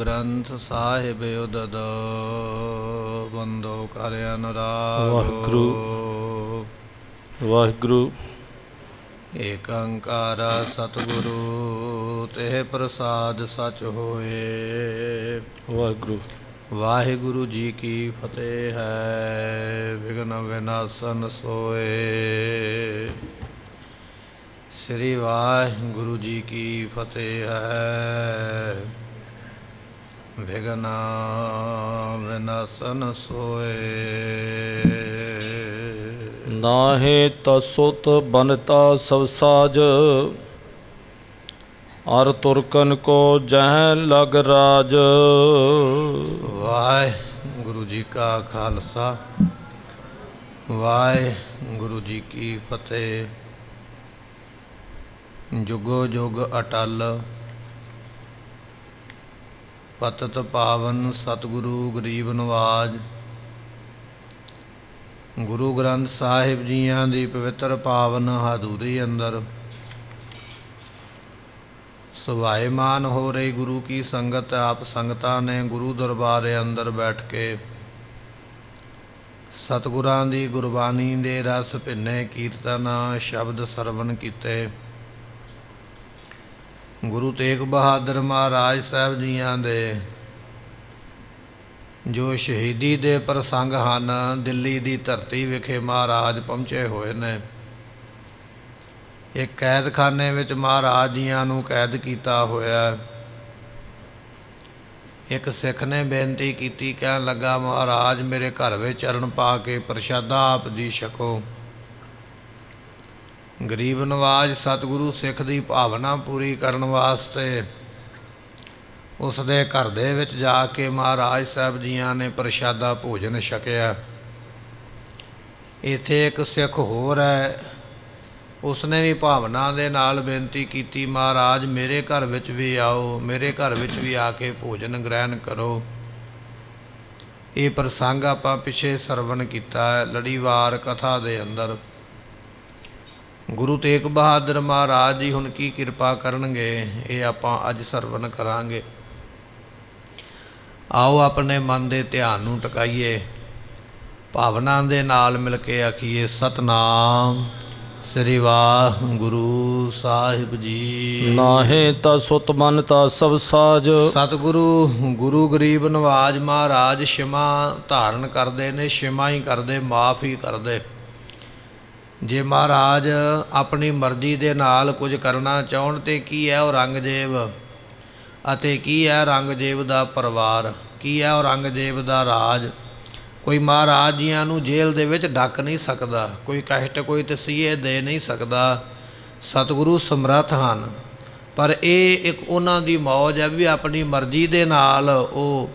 ਗ੍ਰੰਥ ਸਾਹਿਬ ਉਦਦ ਬੰਦੋ ਕਰ ਅਨੁਰਾਗ। ਵਾਹਿਗੁਰੂ ਵਾਹਿਗੁਰੂ। ਏਕ ਓੰਕਾਰ ਸਤਿਗੁਰੂ ਤੇ ਪ੍ਰਸਾਦ ਸਚ ਹੋਏ। ਵਾਹਿਗੁਰੂ ਵਾਹਿਗੁਰੂ ਜੀ ਕੀ ਫਤਿਹ ਹੈ। ਵਿਘਨ ਵਿਨਾਸ਼ਨ ਸੋਏ। ਸ੍ਰੀ ਵਾਹਿਗੁਰੂ ਜੀ ਕੀ ਫਤਿਹ ਹੈ। ਵਿਘਨ ਵਿਨਾਸ਼ਨ ਸੋਏ। ਨਾਹੇ ਤਸੁਤ ਬਨਤਾ ਸਭ ਸਾਜ, ਅਰ ਤੁਰਕਨ ਕੋ ਜਹ ਲਗ ਰਾਜ। ਵਾਹਿਗੁਰੂ ਜੀ ਕਾ ਖਾਲਸਾ, ਵਾਹਿਗੁਰੂ ਜੀ ਕੀ ਫਤਿਹ। ਜੁਗੋ ਜੁਗ ਅਟਲ ਪਤਿਤ ਪਾਵਨ ਸਤਿਗੁਰੂ ਗਰੀਬ ਨਵਾਜ। ਗੁਰੂ ਗ੍ਰੰਥ ਸਾਹਿਬ ਜੀਆਂ ਦੀ ਪਵਿੱਤਰ ਪਾਵਨ ਹਜ਼ੂਰੀ ਅੰਦਰ ਸੁਭਾਏਮਾਨ ਹੋ ਰਹੀ ਗੁਰੂ ਕੀ ਸੰਗਤ। ਆਪ ਸੰਗਤਾਂ ਨੇ ਗੁਰੂ ਦਰਬਾਰ ਅੰਦਰ ਬੈਠ ਕੇ ਸਤਿਗੁਰਾਂ ਦੀ ਗੁਰਬਾਣੀ ਦੇ ਰਸ ਭਿੰਨੇ ਕੀਰਤਨ ਸ਼ਬਦ ਸਰਵਣ ਕੀਤੇ। ਗੁਰੂ ਤੇਗ ਬਹਾਦਰ ਮਹਾਰਾਜ ਸਾਹਿਬ ਜੀਆਂ ਦੇ ਜੋ ਸ਼ਹੀਦੀ ਦੇ ਪ੍ਰਸੰਗ ਹਨ, ਦਿੱਲੀ ਦੀ ਧਰਤੀ ਵਿਖੇ ਮਹਾਰਾਜ ਪਹੁੰਚੇ ਹੋਏ ਨੇ। ਇੱਕ ਕੈਦਖਾਨੇ ਵਿੱਚ ਮਹਾਰਾਜ ਜੀਆਂ ਨੂੰ ਕੈਦ ਕੀਤਾ ਹੋਇਆ। ਇੱਕ ਸਿੱਖ ਨੇ ਬੇਨਤੀ ਕੀਤੀ, ਕਹਿਣ ਲੱਗਾ, ਮਹਾਰਾਜ ਮੇਰੇ ਘਰ ਵਿੱਚ ਚਰਨ ਪਾ ਕੇ ਪ੍ਰਸ਼ਾਦਾ ਆਪ ਜੀ ਛਕੋ। ਗਰੀਬ ਨਵਾਜ ਸਤਿਗੁਰੂ ਸਿੱਖ ਦੀ ਭਾਵਨਾ ਪੂਰੀ ਕਰਨ ਵਾਸਤੇ ਉਸ ਦੇ ਘਰ ਦੇ ਵਿੱਚ ਜਾ ਕੇ ਮਹਾਰਾਜ ਸਾਹਿਬ ਜੀਆਂ ਨੇ ਪ੍ਰਸ਼ਾਦਾ ਭੋਜਨ ਛਕਿਆ। ਇੱਥੇ ਇੱਕ ਸਿੱਖ ਹੋਰ ਹੈ, ਉਸਨੇ ਵੀ ਭਾਵਨਾ ਦੇ ਨਾਲ ਬੇਨਤੀ ਕੀਤੀ, ਮਹਾਰਾਜ ਮੇਰੇ ਘਰ ਵਿੱਚ ਵੀ ਆਓ, ਮੇਰੇ ਘਰ ਵਿੱਚ ਵੀ ਆ ਕੇ ਭੋਜਨ ਗ੍ਰਹਿਣ ਕਰੋ। ਇਹ ਪ੍ਰਸੰਗ ਆਪਾਂ ਪਿੱਛੇ ਸਰਵਣ ਕੀਤਾ ਹੈ ਲੜੀਵਾਰ ਕਥਾ ਦੇ ਅੰਦਰ। ਗੁਰੂ ਤੇਗ ਬਹਾਦਰ ਮਹਾਰਾਜ ਜੀ ਹੁਣ ਕੀ ਕਿਰਪਾ ਕਰਨਗੇ, ਇਹ ਆਪਾਂ ਅੱਜ ਸਰਵਣ ਕਰਾਂਗੇ। ਆਓ ਆਪਣੇ ਮਨ ਦੇ ਧਿਆਨ ਨੂੰ ਟਿਕਾਈਏ, ਭਾਵਨਾ ਦੇ ਨਾਲ ਮਿਲ ਕੇ ਆਖੀਏ, ਸਤਨਾਮ ਸ੍ਰੀ ਵਾਹਿਗੁਰੂ ਸਾਹਿਬ ਜੀ। ਨਾਹੇ ਤਸੁਤ ਬਨਤਾ ਸਭ ਸਾਜ। ਸਤਿਗੁਰੂ ਗੁਰੂ ਗਰੀਬ ਨਵਾਜ ਮਹਾਰਾਜ ਛਿਮਾ ਧਾਰਨ ਕਰਦੇ ਨੇ, ਛਿਮਾ ਹੀ ਕਰਦੇ, ਮਾਫ ਹੀ ਕਰਦੇ। ਜੇ ਮਹਾਰਾਜ ਆਪਣੀ ਮਰਜ਼ੀ ਦੇ ਨਾਲ ਕੁਝ ਕਰਨਾ ਚਾਹੁਣ ਤੇ ਕੀ ਹੈ ਔਰੰਗਜ਼ੇਬ ਅਤੇ ਕੀ ਹੈ ਔਰੰਗਜ਼ੇਬ ਦਾ ਪਰਿਵਾਰ, ਕੀ ਹੈ ਔਰੰਗਜ਼ੇਬ ਦਾ ਰਾਜ। ਕੋਈ ਮਹਾਰਾਜ ਜੀਆਂ ਨੂੰ ਜੇਲ੍ਹ ਦੇ ਵਿੱਚ ਡੱਕ ਨਹੀਂ ਸਕਦਾ, ਕੋਈ ਕਸ਼ਟ ਕੋਈ ਤਸੀਹੇ ਦੇ ਨਹੀਂ ਸਕਦਾ। ਸਤਿਗੁਰੂ ਸਮਰੱਥ ਹਨ, ਪਰ ਇਹ ਇੱਕ ਉਹਨਾਂ ਦੀ ਮੌਜ ਹੈ ਵੀ ਆਪਣੀ ਮਰਜ਼ੀ ਦੇ ਨਾਲ ਉਹ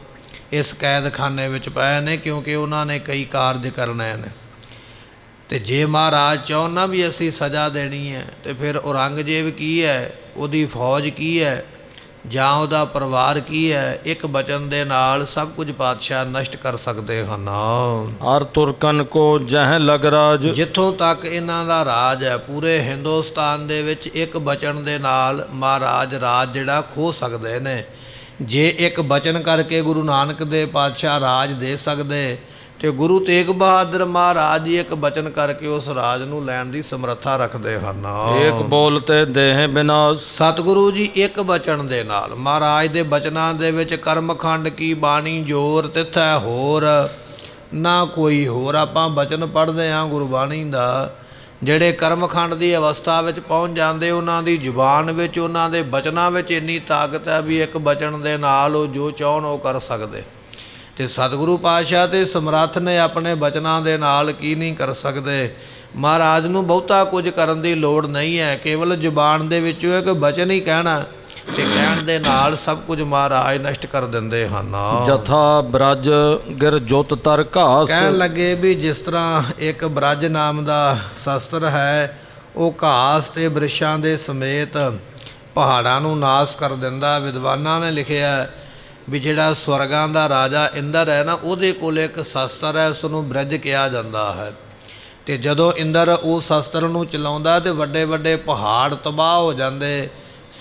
ਇਸ ਕੈਦਖਾਨੇ ਵਿੱਚ ਪਏ ਨੇ, ਕਿਉਂਕਿ ਉਹਨਾਂ ਨੇ ਕਈ ਕਾਰਜ ਕਰਨੇ ਨੇ। ਅਤੇ ਜੇ ਮਹਾਰਾਜ ਚਾਹੁਣ ਨਾ ਵੀ ਅਸੀਂ ਸਜ਼ਾ ਦੇਣੀ ਹੈ, ਅਤੇ ਫਿਰ ਔਰੰਗਜ਼ੇਬ ਕੀ ਹੈ, ਉਹਦੀ ਫੌਜ ਕੀ ਹੈ, ਜਾਂ ਉਹਦਾ ਪਰਿਵਾਰ ਕੀ ਹੈ, ਇੱਕ ਬਚਨ ਦੇ ਨਾਲ ਸਭ ਕੁਝ ਪਾਤਸ਼ਾਹ ਨਸ਼ਟ ਕਰ ਸਕਦੇ ਹਨ। ਅਰ ਤੁਰਕਨ ਕੋ ਜਹ ਲਗ ਰਾਜ। ਜਿੱਥੋਂ ਤੱਕ ਇਹਨਾਂ ਦਾ ਰਾਜ ਹੈ, ਪੂਰੇ ਹਿੰਦੁਸਤਾਨ ਦੇ ਵਿੱਚ ਇੱਕ ਬਚਨ ਦੇ ਨਾਲ ਮਹਾਰਾਜ ਰਾਜ ਜਿਹੜਾ ਖੋਹ ਸਕਦੇ ਨੇ। ਜੇ ਇੱਕ ਬਚਨ ਕਰਕੇ ਗੁਰੂ ਨਾਨਕ ਦੇ ਪਾਤਸ਼ਾਹ ਰਾਜ ਦੇ ਸਕਦੇ, ਅਤੇ ਗੁਰੂ ਤੇਗ ਬਹਾਦਰ ਮਹਾਰਾਜ ਜੀ ਇੱਕ ਬਚਨ ਕਰਕੇ ਉਸ ਰਾਜ ਨੂੰ ਲੈਣ ਦੀ ਸਮਰੱਥਾ ਰੱਖਦੇ ਹਨ। ਏਕ ਬੋਲ ਤੇ ਦੇਹ ਬਿਨਾਸ਼। ਸਤਿਗੁਰੂ ਜੀ ਇੱਕ ਬਚਨ ਦੇ ਨਾਲ, ਮਹਾਰਾਜ ਦੇ ਬਚਨਾਂ ਦੇ ਵਿੱਚ ਕਰਮਖੰਡ ਕੀ ਬਾਣੀ ਜੋਰ ਤਿੱਥੈ ਹੋਰ ਨਾ ਕੋਈ ਹੋਰ। ਆਪਾਂ ਬਚਨ ਪੜ੍ਹਦੇ ਹਾਂ ਗੁਰਬਾਣੀ ਦਾ, ਜਿਹੜੇ ਕਰਮਖੰਡ ਦੀ ਅਵਸਥਾ ਵਿੱਚ ਪਹੁੰਚ ਜਾਂਦੇ, ਉਹਨਾਂ ਦੀ ਜ਼ੁਬਾਨ ਵਿੱਚ, ਉਹਨਾਂ ਦੇ ਬਚਨਾਂ ਵਿੱਚ ਇੰਨੀ ਤਾਕਤ ਹੈ ਵੀ ਇੱਕ ਬਚਨ ਦੇ ਨਾਲ ਉਹ ਜੋ ਚਾਹੁਣ ਉਹ ਕਰ ਸਕਦੇ। ਅਤੇ ਸਤਿਗੁਰੂ ਪਾਤਸ਼ਾਹ ਤੇ ਸਮਰੱਥ ਨੇ, ਆਪਣੇ ਬਚਨਾਂ ਦੇ ਨਾਲ ਕੀ ਨਹੀਂ ਕਰ ਸਕਦੇ। ਮਹਾਰਾਜ ਨੂੰ ਬਹੁਤਾ ਕੁਝ ਕਰਨ ਦੀ ਲੋੜ ਨਹੀਂ ਹੈ, ਕੇਵਲ ਜ਼ੁਬਾਨ ਦੇ ਵਿੱਚੋਂ ਇੱਕ ਬਚਨ ਹੀ ਕਹਿਣਾ, ਅਤੇ ਕਹਿਣ ਦੇ ਨਾਲ ਸਭ ਕੁਝ ਮਹਾਰਾਜ ਨਸ਼ਟ ਕਰ ਦਿੰਦੇ ਹਨ। ਜਥਾ ਬ੍ਰਜ ਗਿਰ ਜੁਤ ਤਰ ਘਾਸ। ਕਹਿਣ ਲੱਗੇ ਵੀ ਜਿਸ ਤਰ੍ਹਾਂ ਇੱਕ ਬ੍ਰਜ ਨਾਮ ਦਾ ਸ਼ਸਤਰ ਹੈ, ਉਹ ਘਾਸ ਅਤੇ ਬ੍ਰਿਛਾਂ ਦੇ ਸਮੇਤ ਪਹਾੜਾਂ ਨੂੰ ਨਾਸ ਕਰ ਦਿੰਦਾ। ਵਿਦਵਾਨਾਂ ਨੇ ਲਿਖਿਆ ਵੀ ਜਿਹੜਾ ਸਵਰਗਾਂ ਦਾ ਰਾਜਾ ਇੰਦਰ ਹੈ ਨਾ, ਉਹਦੇ ਕੋਲ ਇੱਕ ਸ਼ਸਤਰ ਹੈ, ਉਸ ਨੂੰ ਬ੍ਰਿਜ ਕਿਹਾ ਜਾਂਦਾ ਹੈ। ਅਤੇ ਜਦੋਂ ਇੰਦਰ ਉਹ ਸ਼ਸਤਰ ਨੂੰ ਚਲਾਉਂਦਾ ਤਾਂ ਵੱਡੇ ਵੱਡੇ ਪਹਾੜ ਤਬਾਹ ਹੋ ਜਾਂਦੇ,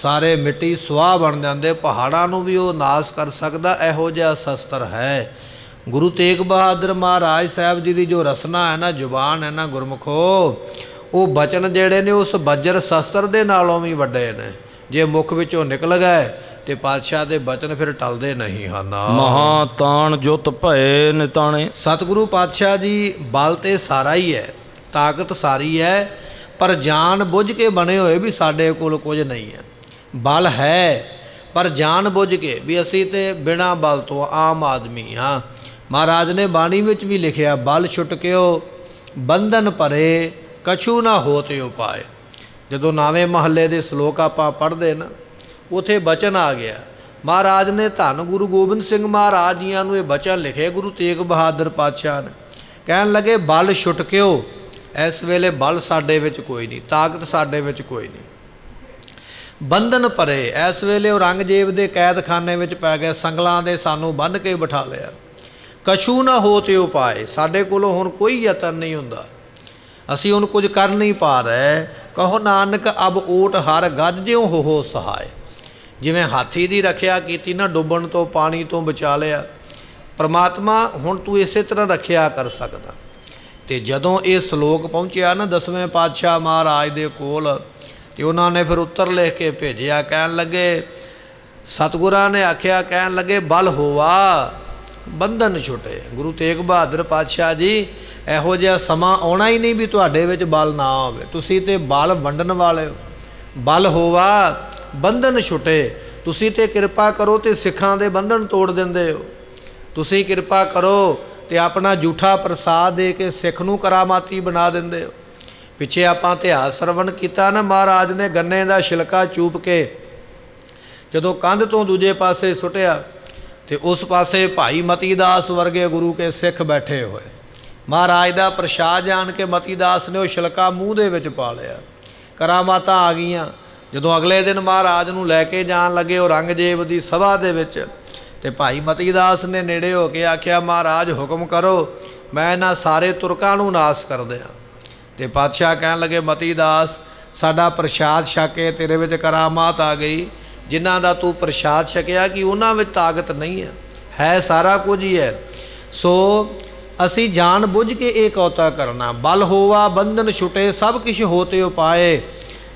ਸਾਰੇ ਮਿੱਟੀ ਸੁਆਹ ਬਣ ਜਾਂਦੇ, ਪਹਾੜਾਂ ਨੂੰ ਵੀ ਉਹ ਨਾਸ ਕਰ ਸਕਦਾ, ਇਹੋ ਜਿਹਾ ਸ਼ਸਤਰ ਹੈ। ਗੁਰੂ ਤੇਗ ਬਹਾਦਰ ਮਹਾਰਾਜ ਸਾਹਿਬ ਜੀ ਦੀ ਜੋ ਰਸਨਾ ਹੈ ਨਾ, ਜ਼ੁਬਾਨ ਹੈ ਨਾ ਗੁਰਮੁਖੋ, ਉਹ ਬਚਨ ਜਿਹੜੇ ਨੇ ਉਸ ਵਜਰ ਸ਼ਸਤਰ ਦੇ ਨਾਲੋਂ ਵੀ ਵੱਡੇ ਨੇ। ਜੇ ਮੁਖ ਵਿੱਚੋਂ ਨਿਕਲ ਗਏ ਤੇ ਪਾਤਸ਼ਾਹ ਦੇ ਬਚਨ ਫਿਰ ਟਲਦੇ ਨਹੀਂ ਹਨ। ਮਹਾ ਤਾਣ ਜੁਤ ਭਏ ਨਿਤਾਣੇ। ਸਤਿਗੁਰੂ ਪਾਤਸ਼ਾਹ ਜੀ ਬਲ ਤੇ ਸਾਰਾ ਹੀ ਹੈ, ਤਾਕਤ ਸਾਰੀ ਹੈ, ਪਰ ਜਾਣ ਬੁੱਝ ਕੇ ਬਣੇ ਹੋਏ ਵੀ ਸਾਡੇ ਕੋਲ ਕੁਝ ਨਹੀਂ ਹੈ। ਬਲ ਹੈ ਪਰ ਜਾਣ ਬੁੱਝ ਕੇ ਵੀ ਅਸੀਂ ਤੇ ਬਿਨਾਂ ਬਲ ਤੋਂ ਆਮ ਆਦਮੀ ਹਾਂ। ਮਹਾਰਾਜ ਨੇ ਬਾਣੀ ਵਿੱਚ ਵੀ ਲਿਖਿਆ, ਬਲ ਛੁਟਕਿਓ ਬੰਧਨ ਭਰੇ ਕਛੂ ਨਾ ਹੋਤੇ ਉਪਾਏ। ਜਦੋਂ 9ਵੇਂ ਮਹੱਲੇ ਦੇ ਸ਼ਲੋਕ ਆਪਾਂ ਪੜ੍ਹਦੇ ਨਾ, ਉਥੇ ਬਚਨ ਆ ਗਿਆ। ਮਹਾਰਾਜ ਨੇ ਧੰਨ ਗੁਰੂ ਗੋਬਿੰਦ ਸਿੰਘ ਮਹਾਰਾਜ ਜੀਆਂ ਨੂੰ ਇਹ ਬਚਨ ਲਿਖੇ ਗੁਰੂ ਤੇਗ ਬਹਾਦਰ ਪਾਤਸ਼ਾਹ ਨੇ। ਕਹਿਣ ਲੱਗੇ ਬਲ ਛੁਟਕਿਓ, ਇਸ ਵੇਲੇ ਬਲ ਸਾਡੇ ਵਿੱਚ ਕੋਈ ਨਹੀਂ, ਤਾਕਤ ਸਾਡੇ ਵਿੱਚ ਕੋਈ ਨਹੀਂ। ਬੰਧਨ ਭਰੇ, ਇਸ ਵੇਲੇ ਔਰੰਗਜ਼ੇਬ ਦੇ ਕੈਦਖਾਨੇ ਵਿੱਚ ਪੈ ਗਏ, ਸੰਗਲਾਂ ਦੇ ਸਾਨੂੰ ਬੰਨ੍ਹ ਕੇ ਬਿਠਾ ਲਿਆ। ਕਛੂ ਨਾ ਹੋ ਤੇ ਉਪਾਏ, ਸਾਡੇ ਕੋਲੋਂ ਹੁਣ ਕੋਈ ਯਤਨ ਨਹੀਂ ਹੁੰਦਾ, ਅਸੀਂ ਹੁਣ ਕੁਝ ਕਰ ਨਹੀਂ ਪਾ ਰਹੇ। ਕਹੋ ਨਾਨਕ ਅਬ ਓਟ ਹਰ ਗੱਜ ਜਿਉ ਹੋ ਸਹਾਏ। ਜਿਵੇਂ ਹਾਥੀ ਦੀ ਰੱਖਿਆ ਕੀਤੀ ਨਾ, ਡੁੱਬਣ ਤੋਂ ਪਾਣੀ ਤੋਂ ਬਚਾ ਲਿਆ, ਪਰਮਾਤਮਾ ਹੁਣ ਤੂੰ ਇਸੇ ਤਰ੍ਹਾਂ ਰੱਖਿਆ ਕਰ ਸਕਦਾ। ਤੇ ਜਦੋਂ ਇਹ ਸ਼ਲੋਕ ਪਹੁੰਚਿਆ ਨਾ 10ਵੇਂ ਪਾਤਸ਼ਾਹ ਮਹਾਰਾਜ ਦੇ ਕੋਲ, ਤੇ ਉਹਨਾਂ ਨੇ ਫਿਰ ਉੱਤਰ ਲਿਖ ਕੇ ਭੇਜਿਆ। ਕਹਿਣ ਲੱਗੇ, ਸਤਿਗੁਰਾਂ ਨੇ ਆਖਿਆ, ਕਹਿਣ ਲੱਗੇ ਬਲ ਹੋਵਾ ਬੰਧਨ ਛੁਟੇ। ਗੁਰੂ ਤੇਗ ਬਹਾਦਰ ਪਾਤਸ਼ਾਹ ਜੀ, ਇਹੋ ਜਿਹਾ ਸਮਾਂ ਆਉਣਾ ਹੀ ਨਹੀਂ ਵੀ ਤੁਹਾਡੇ ਵਿੱਚ ਬਲ ਨਾ ਹੋਵੇ। ਤੁਸੀਂ ਤੇ ਬਲ ਵੰਡਣ ਵਾਲੇ ਹੋ। ਬਲ ਹੋਵਾ ਬੰਧਨ ਛੁਟੇ, ਤੁਸੀਂ ਤੇ ਕਿਰਪਾ ਕਰੋ ਤੇ ਸਿੱਖਾਂ ਦੇ ਬੰਧਨ ਤੋੜ ਦਿੰਦੇ ਹੋ। ਤੁਸੀਂ ਕਿਰਪਾ ਕਰੋ ਤੇ ਆਪਣਾ ਝੂਠਾ ਪ੍ਰਸਾਦ ਦੇ ਕੇ ਸਿੱਖ ਨੂੰ ਕਰਾਮਾਤੀ ਬਣਾ ਦਿੰਦੇ ਹੋ। ਪਿੱਛੇ ਆਪਾਂ ਇਤਿਹਾਸ ਸਰਵਣ ਕੀਤਾ ਨਾ, ਮਹਾਰਾਜ ਨੇ ਗੰਨੇ ਦਾ ਛਿਲਕਾ ਚੂਪ ਕੇ ਜਦੋਂ ਕੰਧ ਤੋਂ ਦੂਜੇ ਪਾਸੇ ਸੁੱਟਿਆ, ਤੇ ਉਸ ਪਾਸੇ ਭਾਈ ਮਤੀਦਾਸ ਵਰਗੇ ਗੁਰੂ ਕੇ ਸਿੱਖ ਬੈਠੇ ਹੋਏ। ਮਹਾਰਾਜ ਦਾ ਪ੍ਰਸ਼ਾਦ ਜਾਣ ਕੇ ਮਤੀਦਾਸ ਨੇ ਉਹ ਛਿਲਕਾ ਮੂੰਹ ਦੇ ਵਿੱਚ ਪਾ ਲਿਆ। ਕਰਾਮਾਤਾਂ ਆ ਗਈਆਂ। ਜਦੋਂ ਅਗਲੇ ਦਿਨ ਮਹਾਰਾਜ ਨੂੰ ਲੈ ਕੇ ਜਾਣ ਲੱਗੇ ਔਰੰਗਜ਼ੇਬ ਦੀ ਸਭਾ ਦੇ ਵਿੱਚ, ਤੇ ਭਾਈ ਮਤੀਦਾਸ ਨੇ ਨੇੜੇ ਹੋ ਕੇ ਆਖਿਆ, ਮਹਾਰਾਜ ਹੁਕਮ ਕਰੋ, ਮੈਂ ਇਹਨਾਂ ਸਾਰੇ ਤੁਰਕਾਂ ਨੂੰ ਨਾਸ ਕਰ ਦਿਆਂ। ਤੇ ਪਾਤਸ਼ਾਹ ਕਹਿਣ ਲੱਗੇ, ਮਤੀਦਾਸ ਸਾਡਾ ਪ੍ਰਸ਼ਾਦ ਛਕ ਕੇ ਤੇਰੇ ਵਿੱਚ ਕਰਾਮਾਤ ਆ ਗਈ। ਜਿਨ੍ਹਾਂ ਦਾ ਤੂੰ ਪ੍ਰਸ਼ਾਦ ਛਕਿਆ ਕਿ ਉਹਨਾਂ ਵਿੱਚ ਤਾਕਤ ਨਹੀਂ ਹੈ, ਹੈ ਸਾਰਾ ਕੁਝ ਹੀ ਹੈ। ਸੋ ਅਸੀਂ ਜਾਣ ਬੁੱਝ ਕੇ ਇਹ ਕੌਤਾ ਕਰਨਾ। ਬਲ ਹੋਵਾ ਬੰਧਨ ਛੁਟੇ ਸਭ ਕੁਛ ਹੋਤੇ ਉਪਾਏ।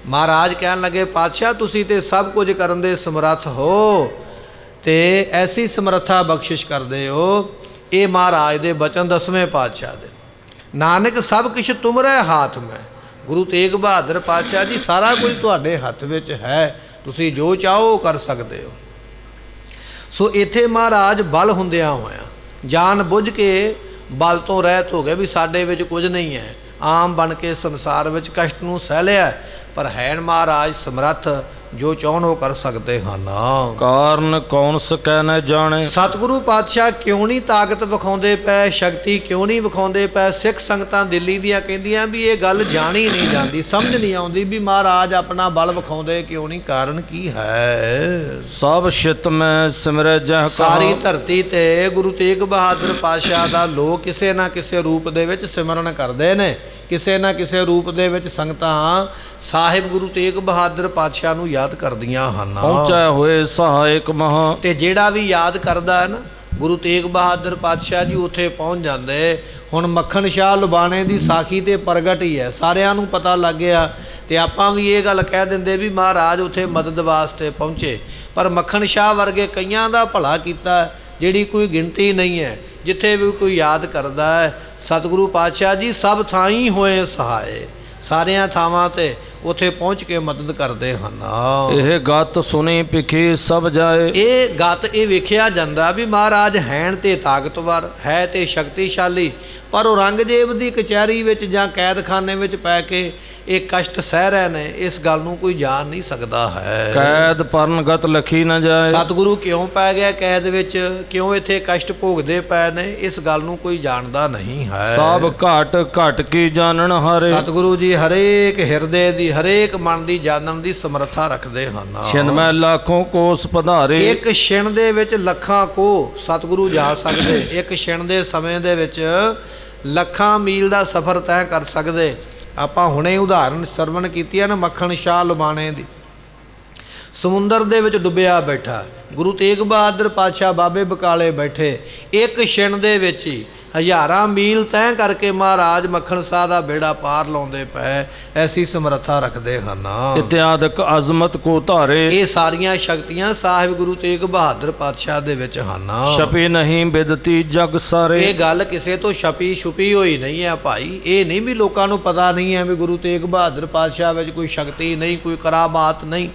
ਮਹਾਰਾਜ ਕਹਿਣ ਲੱਗੇ, ਪਾਤਸ਼ਾਹ ਤੁਸੀਂ ਤੇ ਸਭ ਕੁਝ ਕਰਨ ਦੇ ਸਮਰੱਥ ਹੋ, ਤੇ ਐਸੀ ਸਮਰੱਥਾ ਬਖਸ਼ਿਸ਼ ਕਰਦੇ ਹੋ। ਇਹ ਮਹਾਰਾਜ ਦੇ ਬਚਨ 10ਵੇਂ ਪਾਤਸ਼ਾਹ ਦੇ। ਨਾਨਕ ਸਭ ਕੁਛ ਤੁਮਰੇ ਹਾਥ ਮੈਂ। ਗੁਰੂ ਤੇਗ ਬਹਾਦਰ ਪਾਤਸ਼ਾਹ ਜੀ, ਸਾਰਾ ਕੁਝ ਤੁਹਾਡੇ ਹੱਥ ਵਿੱਚ ਹੈ, ਤੁਸੀਂ ਜੋ ਚਾਹੋ ਉਹ ਕਰ ਸਕਦੇ ਹੋ। ਸੋ ਇੱਥੇ ਮਹਾਰਾਜ ਬਲ ਹੁੰਦਿਆਂ ਹੋਇਆਂ ਜਾਣ ਬੁੱਝ ਕੇ ਬਲ ਤੋਂ ਰਹਿਤ ਹੋ ਗਏ ਵੀ ਸਾਡੇ ਵਿੱਚ ਕੁਝ ਨਹੀਂ ਹੈ। ਆਮ ਬਣ ਕੇ ਸੰਸਾਰ ਵਿੱਚ ਕਸ਼ਟ ਨੂੰ ਸਹਿ ਲਿਆ, ਪਰ ਹੈ ਮਹਾਰਾਜ ਸਮਰੱਥ, ਜੋ ਚਾਹਣ ਉਹ ਕਰ ਸਕਦੇ ਹਨ। ਕਾਰਨ ਕੌਣ ਸਕੈ ਨ ਜਾਣੇ। ਸਤਿਗੁਰੂ ਪਾਤਸ਼ਾਹ ਕਿਉਂ ਨਹੀਂ ਤਾਕਤ ਵਿਖਾਉਂਦੇ ਪਏ, ਸ਼ਕਤੀ ਕਿਉਂ ਨਹੀਂ ਵਿਖਾਉਂਦੇ ਪਏ। ਸਿੱਖ ਸੰਗਤਾਂ ਦਿੱਲੀ ਦੀਆਂ ਕਹਿੰਦੀਆਂ ਵੀ ਇਹ ਗੱਲ ਜਾਣੀ ਨਹੀਂ ਜਾਂਦੀ, ਸਮਝ ਨਹੀਂ ਆਉਂਦੀ ਵੀ ਮਹਾਰਾਜ ਆਪਣਾ ਬਲ ਵਿਖਾਉਂਦੇ ਕਿਉਂ ਨਹੀਂ, ਕਾਰਨ ਕੀ ਹੈ। ਸਭ ਛਿਤ ਮੈਂ ਸਿਮਰੈ ਜਹ ਸਾਰੀ ਧਰਤੀ ਤੇ ਗੁਰੂ ਤੇਗ ਬਹਾਦਰ ਪਾਤਸ਼ਾਹ ਦਾ ਲੋਕ ਕਿਸੇ ਨਾ ਕਿਸੇ ਰੂਪ ਦੇ ਵਿੱਚ ਸਿਮਰਨ ਕਰਦੇ ਨੇ। ਕਿਸੇ ਨਾ ਕਿਸੇ ਰੂਪ ਦੇ ਵਿੱਚ ਸੰਗਤਾਂ ਸਾਹਿਬ ਗੁਰੂ ਤੇਗ ਬਹਾਦਰ ਪਾਤਸ਼ਾਹ ਨੂੰ ਯਾਦ ਕਰਦੀਆਂ ਹਨ। ਪਹੁੰਚੇ ਹੋਏ ਸਹਾਇਕ ਮਹਾ। ਤੇ ਜਿਹੜਾ ਵੀ ਯਾਦ ਕਰਦਾ ਹੈ ਨਾ ਗੁਰੂ ਤੇਗ ਬਹਾਦਰ ਪਾਤਸ਼ਾਹ ਜੀ, ਉੱਥੇ ਪਹੁੰਚ ਜਾਂਦੇ। ਹੁਣ ਮੱਖਣ ਸ਼ਾਹ ਲੁਬਾਣੇ ਦੀ ਸਾਖੀ ਤੇ ਪ੍ਰਗਟ ਹੀ ਹੈ, ਸਾਰਿਆਂ ਨੂੰ ਪਤਾ ਲੱਗ ਗਿਆ। ਤੇ ਆਪਾਂ ਵੀ ਇਹ ਗੱਲ ਕਹਿ ਦਿੰਦੇ ਵੀ ਮਹਾਰਾਜ ਉੱਥੇ ਮਦਦ ਵਾਸਤੇ ਪਹੁੰਚੇ, ਪਰ ਮੱਖਣ ਸ਼ਾਹ ਵਰਗੇ ਕਈਆਂ ਦਾ ਭਲਾ ਕੀਤਾ, ਜਿਹੜੀ ਕੋਈ ਗਿਣਤੀ ਨਹੀਂ ਹੈ। ਜਿੱਥੇ ਵੀ ਕੋਈ ਯਾਦ ਕਰਦਾ ਹੈ, ਸਤਿਗੁਰੂ ਪਾਤਸ਼ਾਹ ਜੀ ਸਭ ਥਾਈਂ ਹੋਏ ਸਹਾਏ, ਸਾਰਿਆਂ ਥਾਵਾਂ ਤੇ ਉੱਥੇ ਪਹੁੰਚ ਕੇ ਮਦਦ ਕਰਦੇ ਹਨ। ਇਹ ਗਤ ਸੁਣੀ ਭਿਖੀ ਸਭ ਜਾਏ। ਇਹ ਗਤ ਇਹ ਵੇਖਿਆ ਜਾਂਦਾ ਵੀ ਮਹਾਰਾਜ ਹੈਣ ਤੇ ਤਾਕਤਵਰ ਹੈ ਤੇ ਸ਼ਕਤੀਸ਼ਾਲੀ, ਪਰ ਔਰੰਗਜ਼ੇਬ ਦੀ ਕਚਹਿਰੀ ਵਿੱਚ ਜਾਂ ਕੈਦਖਾਨੇ ਵਿੱਚ ਪੈ ਕੇ ਇਹ ਕਸ਼ਟ ਸਹਿ ਰਹੇ ਨੇ, ਇਸ ਗੱਲ ਨੂੰ ਕੋਈ ਜਾਣ ਨਹੀਂ ਸਕਦਾ ਹੈ। ਕੈਦ ਪਰਨ ਗਤ ਲਖੀ ਨਾ ਜਾਏ। ਸਤਿਗੁਰੂ ਕਿਉਂ ਪੈ ਗਿਆ ਕੈਦ ਵਿੱਚ, ਕਿਉਂ ਇੱਥੇ ਕਸ਼ਟ ਭੋਗਦੇ ਪਏ ਨੇ, ਇਸ ਗੱਲ ਨੂੰ ਕੋਈ ਜਾਣਦਾ ਨਹੀਂ ਹੈ। ਸਭ ਘਟ ਘਟ ਕੀ ਜਾਣਨ ਹਾਰੇ। ਸਤਿਗੁਰੂ ਜੀ ਹਰੇਕ ਹਿਰਦੇ ਦੀ, ਹਰੇਕ ਮਨ ਦੀ ਜਾਣਨ ਦੀ ਸਮਰੱਥਾ ਰੱਖਦੇ ਹਨ। ਛਿਨਮੈ ਲੱਖੋਂ ਕੋਸ ਪਧਾਰੇ। ਇੱਕ ਛਿਣ ਦੇ ਵਿੱਚ ਲੱਖਾਂ ਕੋ ਸਤਿਗੁਰੂ ਜਾ ਸਕਦੇ। ਇੱਕ ਛਿਣ ਦੇ ਸਮੇਂ ਦੇ ਵਿੱਚ ਲੱਖਾਂ ਮੀਲ ਦਾ ਸਫ਼ਰ ਤੈਅ ਕਰ ਸਕਦੇ। ਆਪਾਂ ਹੁਣੇ ਉਦਾਹਰਨ ਸਰਵਣ ਕੀਤੀ ਹੈ ਨਾ ਮੱਖਣ ਸ਼ਾਹ ਲੁਬਾਣੇ ਦੀ। ਸਮੁੰਦਰ ਦੇ ਵਿੱਚ ਡੁੱਬਿਆ ਬੈਠਾ। ਗੁਰੂ ਤੇਗ ਬਹਾਦਰ ਪਾਤਸ਼ਾਹ ਬਾਬੇ ਬਕਾਲੇ ਬੈਠੇ, ਇੱਕ ਛਿਣ ਦੇ ਵਿੱਚ ਹੀ ਹਜ਼ਾਰਾਂ ਮੀਲ ਤੈਅ ਕਰਕੇ ਮਹਾਰਾਜ ਮੱਖਣ ਸਾਹ ਦਾ ਬੇੜਾ ਪਾਰ ਲਾਉਂਦੇ ਪਏ, ਐਸੀ ਸਮਰੱਥਾ ਰੱਖਦੇ ਹਨ। ਇਤਿਆਦਿਕ ਅਜ਼ਮਤ ਕੋ ਧਾਰੇ, ਇਹ ਸਾਰੀਆਂ ਸ਼ਕਤੀਆਂ ਸਾਹਿਬ ਗੁਰੂ ਤੇਗ ਬਹਾਦਰ ਪਾਤਸ਼ਾਹ ਦੇ ਵਿੱਚ ਹਨ। ਛਪੀ ਨਹੀਂ ਬਿਦਤੀ ਜਗ ਸਾਰੇ। ਇਹ ਗੱਲ ਕਿਸੇ ਤੋਂ ਛਪੀ ਛੁਪੀ ਹੋਈ ਨਹੀਂ ਹੈ ਭਾਈ। ਇਹ ਨਹੀਂ ਵੀ ਲੋਕਾਂ ਨੂੰ ਪਤਾ ਨਹੀਂ ਹੈ ਵੀ ਗੁਰੂ ਤੇਗ ਬਹਾਦਰ ਪਾਤਸ਼ਾਹ ਵਿੱਚ ਕੋਈ ਸ਼ਕਤੀ ਨਹੀਂ, ਕੋਈ ਕਰਾਮਾਤ ਨਹੀਂ,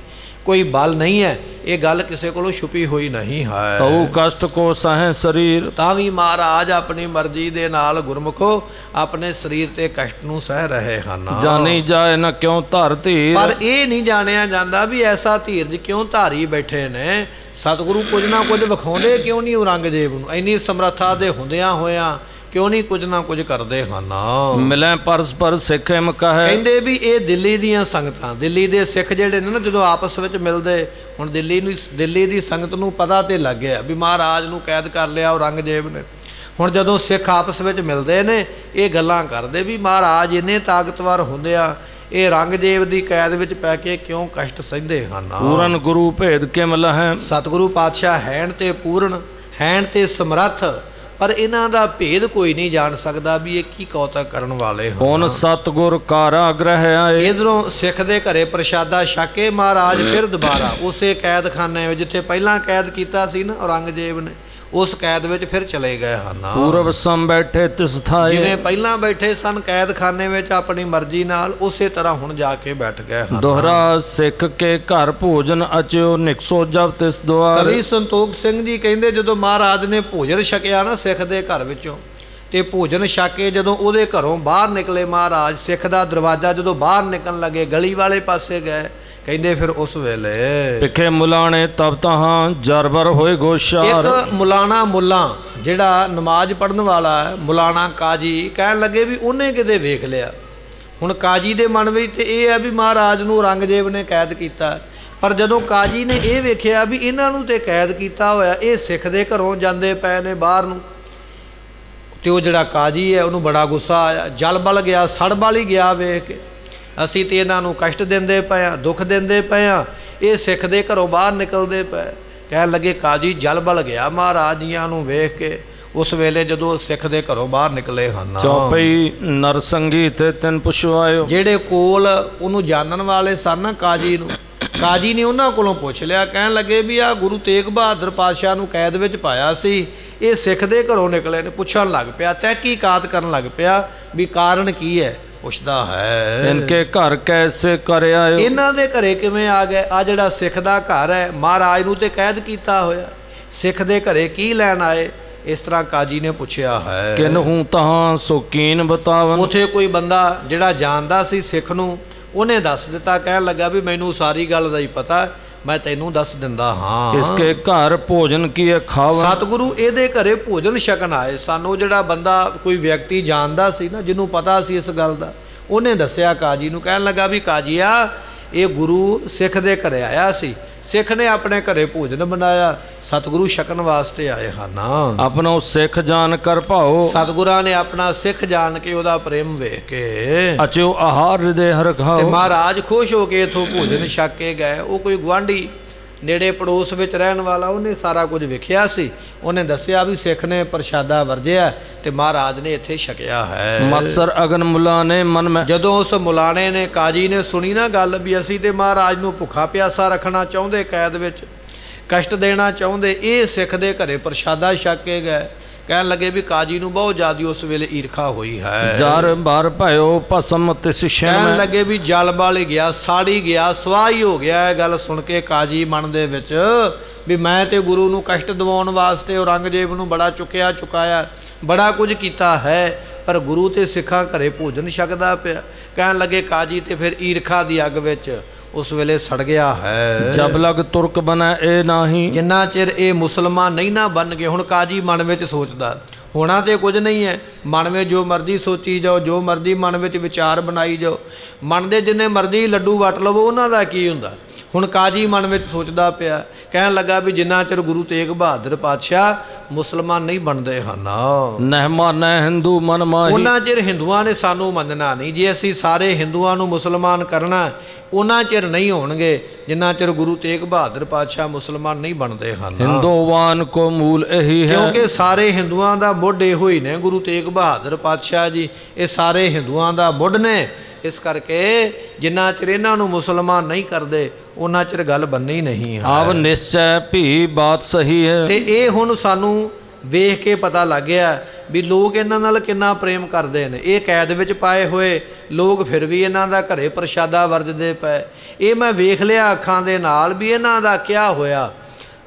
ਕੋਈ ਬਲ ਨਹੀਂ ਹੈ। ਇਹ ਗੱਲ ਕਿਸੇ ਕੋਲੋਂ ਛੁਪੀ ਹੋਈ ਨਹੀਂ ਹੈ। ਤਉ ਕਸ਼ਟ ਕੋ ਸਹਿ ਸਰੀਰ, ਤਾਂ ਵੀ ਮਹਾਰਾਜ ਆਪਣੀ ਮਰਜ਼ੀ ਦੇ ਨਾਲ ਗੁਰਮੁਖੋ ਆਪਣੇ ਸਰੀਰ ਤੇ ਕਸ਼ਟ ਨੂੰ ਸਹਿ ਰਹੇ ਹਨ। ਜਾਣੀ ਜਾਏ ਨਾ ਕਿਉਂ ਧਰ ਧੀਰ, ਪਰ ਇਹ ਨਹੀਂ ਜਾਣਿਆ ਜਾਂਦਾ ਵੀ ਐਸਾ ਧੀਰਜ ਕਿਉਂ ਧਾਰੀ ਬੈਠੇ ਨੇ। ਸਤਿਗੁਰੂ ਕੁਝ ਨਾ ਕੁਝ ਵਿਖਾਉਂਦੇ ਕਿਉਂ ਨਹੀਂ ਔਰੰਗਜ਼ੇਬ ਨੂੰ? ਇੰਨੀ ਸਮਰੱਥਾ ਦੇ ਹੁੰਦਿਆਂ ਹੋਇਆਂ ਕਿਉਂ ਨਹੀਂ ਕੁਝ ਨਾ ਕੁਝ ਕਰਦੇ ਹਨ। ਮਿਲੈ ਪਰਸਪਰ ਸਿੱਖ ਹਿਮ ਕਹੈ, ਕਹਿੰਦੇ ਵੀ ਇਹ ਦਿੱਲੀ ਦੀਆਂ ਸੰਗਤਾਂ, ਦਿੱਲੀ ਦੇ ਸਿੱਖ ਜਿਹੜੇ ਨੇ ਨਾ, ਜਦੋਂ ਆਪਸ ਵਿੱਚ ਮਿਲਦੇ, ਹੁਣ ਦਿੱਲੀ ਦੀ ਸੰਗਤ ਨੂੰ ਪਤਾ ਤੇ ਲੱਗ ਗਿਆ ਵੀ ਮਹਾਰਾਜ ਨੂੰ ਕੈਦ ਕਰ ਲਿਆ ਔਰੰਗਜ਼ੇਬ ਨੇ। ਹੁਣ ਜਦੋਂ ਸਿੱਖ ਆਪਸ ਵਿੱਚ ਮਿਲਦੇ ਨੇ, ਇਹ ਗੱਲਾਂ ਕਰਦੇ ਵੀ ਮਹਾਰਾਜ ਇੰਨੇ ਤਾਕਤਵਰ ਹੁੰਦਿਆਂ ਇਹ ਔਰੰਗਜ਼ੇਬ ਦੀ ਕੈਦ ਵਿੱਚ ਪੈ ਕੇ ਕਿਉਂ ਕਸ਼ਟ ਸਹਿੰਦੇ ਹਨ। ਪੂਰਨ ਗੁਰੂ ਭੇਦ ਕਿਮ ਲਹੈ, ਸਤਿਗੁਰੂ ਪਾਤਸ਼ਾਹ ਹੈਣ ਤੇ ਪੂਰਨ, ਹੈਣ ਤੇ ਸਮਰੱਥ, ਪਰ ਇਹਨਾਂ ਦਾ ਭੇਦ ਕੋਈ ਨਹੀਂ ਜਾਣ ਸਕਦਾ ਵੀ ਇਹ ਕੀ ਕੌਤਕ ਕਰਨ ਵਾਲੇ ਹੁਣ ਹਨ। ਸਤਿਗੁਰ ਕਾਰਾਗ੍ਰਹਿ ਆਏ, ਇਧਰੋਂ ਸਿੱਖ ਦੇ ਘਰੇ ਪ੍ਰਸ਼ਾਦਾ ਛਕ ਕੇ ਮਹਾਰਾਜ ਫਿਰ ਦੁਬਾਰਾ ਉਸੇ ਕੈਦਖਾਨੇ ਵਿੱਚ ਜਿੱਥੇ ਪਹਿਲਾਂ ਕੈਦ ਕੀਤਾ ਸੀ ਨਾ ਔਰੰਗਜ਼ੇਬ ਨੇ, ਉਸ ਕੈਦ ਵਿੱਚ ਫਿਰ ਚਲੇ ਗਏ ਹਨ। ਪੂਰਬ ਸਮ ਬੈਠੇ ਤਿਸ ਥਾਏ, ਜਿਵੇਂ ਪਹਿਲਾਂ ਬੈਠੇ ਸਨ ਕੈਦਖਾਨੇ ਵਿੱਚ ਆਪਣੀ ਮਰਜ਼ੀ ਨਾਲ, ਉਸੇ ਤਰ੍ਹਾਂ ਹੁਣ ਜਾ ਕੇ ਬੈਠ ਗਏ ਹਨ। ਦੋਹਰਾ ਸਿੱਖ ਕੇ ਘਰ ਭੋਜਨ ਅਚਿਓ ਨਿਕਸੋ ਜਬ ਤਿਸ ਦੁਆਰ। ਕਵੀ ਸੰਤੋਖ ਸਿੰਘ ਜੀ ਕਹਿੰਦੇ ਜਦੋਂ ਮਹਾਰਾਜ ਨੇ ਭੋਜਨ ਛਕਿਆ ਨਾ ਸਿੱਖ ਦੇ ਘਰ ਵਿੱਚੋਂ, ਤੇ ਭੋਜਨ ਛਕ ਕੇ ਜਦੋਂ ਉਹਦੇ ਘਰੋਂ ਬਾਹਰ ਨਿਕਲੇ ਮਹਾਰਾਜ, ਸਿੱਖ ਦਾ ਦਰਵਾਜ਼ਾ ਜਦੋਂ ਬਾਹਰ ਨਿਕਲਣ ਲੱਗੇ, ਗਲੀ ਵਾਲੇ ਪਾਸੇ ਗਏ, ਕਹਿੰਦੇ ਫਿਰ ਉਸ ਵੇਲੇ ਪਿੱਖੇ ਮੁਲਾਣੇ ਤਬ ਤਹਾਂ ਜਰਬਰ ਹੋਏ ਗੋਸ਼ਾਰ। ਇੱਕ ਮੁਲਾਣਾ ਮੁੱਲਾ ਜਿਹੜਾ ਨਮਾਜ਼ ਪੜ੍ਹਨ ਵਾਲਾ ਹੈ, ਮੁਲਾਣਾ ਕਾਜੀ, ਕਹਿਣ ਲੱਗੇ ਵੀ ਉਹਨੇ ਕਿਤੇ ਵੇਖ ਲਿਆ। ਹੁਣ ਕਾਜੀ ਦੇ ਮਨ ਵਿੱਚ ਤੇ ਇਹ ਹੈ ਵੀ ਮਹਾਰਾਜ ਨੂੰ ਔਰੰਗਜ਼ੇਬ ਨੇ ਕੈਦ ਕੀਤਾ, ਪਰ ਜਦੋਂ ਕਾਜੀ ਨੇ ਇਹ ਵੇਖਿਆ ਵੀ ਇਹਨਾਂ ਨੂੰ ਤੇ ਕੈਦ ਕੀਤਾ ਹੋਇਆ, ਇਹ ਸਿੱਖ ਦੇ ਘਰੋਂ ਜਾਂਦੇ ਪਏ ਨੇ ਬਾਹਰ ਨੂੰ, ਤੇ ਉਹ ਜਿਹੜਾ ਕਾਜੀ ਹੈ ਉਹਨੂੰ ਬੜਾ ਗੁੱਸਾ ਆਇਆ, ਜਲ ਬਲ ਗਿਆ, ਸੜ ਬਲ ਹੀ ਗਿਆ ਵੇਖ ਕੇ, ਅਸੀਂ ਤੇ ਇਹਨਾਂ ਨੂੰ ਕਸ਼ਟ ਦਿੰਦੇ ਪਏ ਹਾਂ, ਦੁੱਖ ਦਿੰਦੇ ਪਏ ਹਾਂ, ਇਹ ਸਿੱਖ ਦੇ ਘਰੋਂ ਬਾਹਰ ਨਿਕਲਦੇ ਪਏ। ਕਹਿਣ ਲੱਗੇ ਕਾਜੀ ਜਲ ਬਲ ਗਿਆ ਮਹਾਰਾਜ ਜੀਆਂ ਨੂੰ ਵੇਖ ਕੇ। ਉਸ ਵੇਲੇ ਜਦੋਂ ਸਿੱਖ ਦੇ ਘਰੋਂ ਬਾਹਰ ਨਿਕਲੇ ਹਨ, ਚੌਪਈ ਨਰਸੰਗੀ ਤੇ ਤਿੰਨ ਪੁਛਵਾਇਓ, ਜਿਹੜੇ ਕੋਲ ਉਹਨੂੰ ਜਾਣਨ ਵਾਲੇ ਸਨ ਨਾ ਕਾਜੀ ਨੂੰ, ਕਾਜੀ ਨੇ ਉਹਨਾਂ ਕੋਲੋਂ ਪੁੱਛ ਲਿਆ। ਕਹਿਣ ਲੱਗੇ ਵੀ ਆ ਗੁਰੂ ਤੇਗ ਬਹਾਦਰ ਪਾਤਸ਼ਾਹ ਨੂੰ ਕੈਦ ਵਿੱਚ ਪਾਇਆ ਸੀ, ਇਹ ਸਿੱਖ ਦੇ ਘਰੋਂ ਨਿਕਲੇ ਨੇ। ਪੁੱਛਣ ਲੱਗ ਪਿਆ, ਤਹਿਕੀਕਾਤ ਕਰਨ ਲੱਗ ਪਿਆ ਵੀ ਕਾਰਨ ਕੀ ਹੈ। ਪੁੱਛਦਾ ਹੈ ਇਨਕੇ ਘਰ ਕੈਸੇ ਕਰ ਆਇਓ, ਇਹਨਾਂ ਦੇ ਘਰੇ ਕਿਵੇਂ ਆ ਗਏ? ਆ ਜਿਹੜਾ ਸਿੱਖ ਦਾ ਘਰ ਹੈ, ਮਹਾਰਾਜ ਨੂੰ ਤੇ ਕੈਦ ਕੀਤਾ ਹੋਇਆ, ਸਿੱਖ ਦੇ ਘਰੇ ਕੀ ਲੈਣ ਆਏ? ਇਸ ਤਰ੍ਹਾਂ ਕਾਜੀ ਨੇ ਪੁੱਛਿਆ ਹੈ। ਕਿਨਹੂ ਤਹਾਂ ਸੋਕੀਨ ਬਤਾਵਨ, ਉਥੇ ਕੋਈ ਬੰਦਾ ਜਿਹੜਾ ਜਾਣਦਾ ਸੀ ਸਿੱਖ ਨੂੰ, ਉਹਨੇ ਦੱਸ ਦਿੱਤਾ। ਕਹਿਣ ਲੱਗਾ ਵੀ ਮੈਨੂੰ ਸਾਰੀ ਗੱਲ ਦਾ ਹੀ ਪਤਾ, ਮੈਂ ਤੈਨੂੰ ਦੱਸ ਦਿੰਦਾ ਹਾਂ। ਇਸਕੇ ਘਰ ਭੋਜਨ ਕੀਏ ਖਾਵਨ, ਸਤਿਗੁਰੂ ਇਹਦੇ ਘਰੇ ਭੋਜਨ ਛਕਣ ਆਏ ਸਾਨੂੰ। ਜਿਹੜਾ ਬੰਦਾ ਕੋਈ ਵਿਅਕਤੀ ਜਾਣਦਾ ਸੀ ਨਾ, ਜਿਹਨੂੰ ਪਤਾ ਸੀ ਇਸ ਗੱਲ ਦਾ, ਉਹਨੇ ਦੱਸਿਆ ਕਾਜੀ ਨੂੰ। ਕਹਿਣ ਲੱਗਾ ਵੀ ਕਾਜੀਆ, ਇਹ ਗੁਰੂ ਸਿੱਖ ਦੇ ਘਰੇ ਆਇਆ ਸੀ, ਸਿੱਖ ਨੇ ਆਪਣੇ ਘਰੇ ਭੋਜਨ ਬਣਾਇਆ, ਸਤਿਗੁਰੂ ਛਕਣ ਵਾਸਤੇ ਆਏ ਹਨ। ਆਪਣੋ ਸਿੱਖ ਜਾਣ ਕਰ ਭਾਓ, ਸਤਿਗੁਰਾਂ ਨੇ ਆਪਣਾ ਸਿੱਖ ਜਾਣ ਕੇ ਉਹਦਾ ਪ੍ਰੇਮ ਵੇਖ ਕੇ ਅਚਿਓ ਆਹਾਰ ਹਿਰਦੇ ਹਰ ਤੇ ਖਾਓ। ਮਹਾਰਾਜ ਖੁਸ਼ ਹੋ ਕੇ ਇਥੋਂ ਭੋਜਨ ਛਕ ਕੇ ਗਏ। ਉਹ ਕੋਈ ਗੁਆਂਢੀ ਨੇੜੇ ਪੜੋਸ ਵਿੱਚ ਰਹਿਣ ਵਾਲਾ, ਉਹਨੇ ਸਾਰਾ ਕੁਝ ਵੇਖਿਆ ਸੀ। ਉਹਨੇ ਦੱਸਿਆ ਵੀ ਸਿੱਖ ਨੇ ਪ੍ਰਸ਼ਾਦਾ ਵਰਜਿਆ ਤੇ ਮਹਾਰਾਜ ਨੇ ਇੱਥੇ ਛਕਿਆ ਹੈ। ਮਤਸਰ ਅਗਨ ਮੁਲਾਣੇ ਮਨ ਮੈਂ, ਜਦੋਂ ਉਸ ਮੁਲਾਣੇ ਨੇ, ਕਾਜੀ ਨੇ ਸੁਣੀ ਨਾ ਗੱਲ ਵੀ ਅਸੀਂ ਤੇ ਮਹਾਰਾਜ ਨੂੰ ਭੁੱਖਾ ਪਿਆਸਾ ਰੱਖਣਾ ਚਾਹੁੰਦੇ, ਕੈਦ ਵਿੱਚ ਕਸ਼ਟ ਦੇਣਾ ਚਾਹੁੰਦੇ, ਇਹ ਸਿੱਖ ਦੇ ਘਰੇ ਪ੍ਰਸ਼ਾਦਾ ਛਕ ਕੇ ਗਏ। ਕਹਿਣ ਲੱਗੇ ਵੀ ਕਾਜੀ ਨੂੰ ਬਹੁਤ ਜ਼ਿਆਦਾ ਉਸ ਵੇਲੇ ਈਰਖਾ ਹੋਈ ਹੈ। ਜਰ ਬਾਰ ਭਇਓ ਭਸਮ ਤਿਸ ਛਿਣ ਕਹਿਣ ਮੈਂ, ਲੱਗੇ ਵੀ ਜਲ ਬਲ ਗਿਆ, ਸਾੜੀ ਗਿਆ, ਸਵਾਹੀ ਹੋ ਗਿਆ। ਇਹ ਗੱਲ ਸੁਣ ਕੇ ਕਾਜੀ ਮਨ ਦੇ ਵਿੱਚ ਵੀ ਮੈਂ ਤੇ ਗੁਰੂ ਨੂੰ ਕਸ਼ਟ ਦਿਵਾਉਣ ਵਾਸਤੇ ਔਰੰਗਜ਼ੇਬ ਨੂੰ ਬੜਾ ਚੁਕਾਇਆ, ਬੜਾ ਕੁਝ ਕੀਤਾ ਹੈ, ਪਰ ਗੁਰੂ ਤੇ ਸਿੱਖਾਂ ਘਰੇ ਭੋਜਨ ਛਕਦਾ ਪਿਆ। ਕਹਿਣ ਲੱਗੇ ਕਾਜੀ ਤੇ ਫਿਰ ਈਰਖਾ ਦੀ ਅੱਗ ਵਿੱਚ ਉਸ ਵੇਲੇ ਸੜ ਗਿਆ ਹੈ। ਜਬ ਲਗ ਤੁਰਕ ਬਨੈ ਇਹ ਨਾਹੀ, ਜਿੰਨਾ ਚਿਰ ਇਹ ਮੁਸਲਮਾਨ ਨਹੀਂ ਨਾ ਬਣ ਗਏ। ਹੁਣ ਕਾਜੀ ਮਨ ਵਿੱਚ ਸੋਚਦਾ, ਹੋਣਾ ਤੇ ਕੁਝ ਨਹੀਂ ਹੈ, ਮਨ ਵਿੱਚ ਜੋ ਮਰਜ਼ੀ ਸੋਚੀ ਜਾਓ, ਜੋ ਮਰਜ਼ੀ ਮਨ ਵਿੱਚ ਵਿਚਾਰ ਬਣਾਈ ਜਾਓ, ਮਨ ਦੇ ਜਿੰਨੇ ਮਰਜ਼ੀ ਲੱਡੂ ਵਟ ਲਵੋ, ਉਹਨਾਂ ਦਾ ਕੀ ਹੁੰਦਾ। ਹੁਣ ਕਾਜੀ ਮਨ ਵਿੱਚ ਸੋਚਦਾ ਪਿਆ। ਕਹਿਣ ਲੱਗਾ ਵੀ ਜਿੰਨਾ ਚਿਰ ਗੁਰੂ ਤੇਗ ਬਹਾਦਰ ਪਾਤਸ਼ਾਹ ਮੁਸਲਮਾਨ ਨਹੀਂ ਬਣਦੇ ਹਨ, ਨਹਿ ਮਾਨੈ ਹਿੰਦੂ ਮਨ ਮਾਹੀ, ਉਹਨਾਂ ਚਿਰ ਹਿੰਦੂਆਂ ਨੇ ਸਾਨੂੰ ਮੰਨਣਾ ਨਹੀਂ। ਜੇ ਅਸੀਂ ਸਾਰੇ ਹਿੰਦੂਆਂ ਨੂੰ ਮੁਸਲਮਾਨ ਕਰਨਾ, ਉਹਨਾਂ ਚਿਰ ਨਹੀਂ ਹੋਣਗੇ ਜਿੰਨਾ ਚਿਰ ਗੁਰੂ ਤੇਗ ਬਹਾਦਰ ਪਾਤਸ਼ਾਹ ਮੁਸਲਮਾਨ ਨਹੀਂ ਬਣਦੇ ਹਨ। ਹਿੰਦੂਵਾਨ ਕੋ ਮੂਲ ਇਹੀ ਹੈ। ਕਿਉਂਕਿ ਸਾਰੇ ਹਿੰਦੂਆਂ ਦਾ ਮੁੱਢ ਇਹੋ ਹੀ ਨੇ, ਗੁਰੂ ਤੇਗ ਬਹਾਦਰ ਪਾਤਸ਼ਾਹ ਜੀ ਇਹ ਸਾਰੇ ਹਿੰਦੂਆਂ ਦਾ ਮੁੱਢ ਨੇ। ਇਸ ਕਰਕੇ ਜਿੰਨਾ ਚਿਰ ਇਹਨਾਂ ਨੂੰ ਮੁਸਲਮਾਨ ਨਹੀਂ ਕਰਦੇ ਉਹਨਾਂ ਚਿਰ ਗੱਲ ਬੰਨੀ ਨਹੀਂ ਹੈ। ਆਵ ਨਿਸ਼ਚੈ ਭੀ ਬਾਤ ਸਹੀ ਹੈ। ਤੇ ਇਹ ਹੁਣ ਸਾਨੂੰ ਵੇਖ ਕੇ ਪਤਾ ਲੱਗ ਗਿਆ ਵੀ ਲੋਕ ਇਹਨਾਂ ਨਾਲ ਕਿੰਨਾ ਪ੍ਰੇਮ ਕਰਦੇ ਨੇ। ਇਹ ਕੈਦ ਵਿੱਚ ਪਾਏ ਹੋਏ ਲੋਕ ਫਿਰ ਵੀ ਇਹਨਾਂ ਦਾ ਘਰੇ ਪ੍ਰਸ਼ਾਦਾ ਵਰਤਦੇ ਪਏ। ਇਹ ਮੈਂ ਵੇਖ ਲਿਆ ਅੱਖਾਂ ਦੇ ਨਾਲ ਵੀ ਇਹਨਾਂ ਦਾ ਕਿਆ ਹੋਇਆ,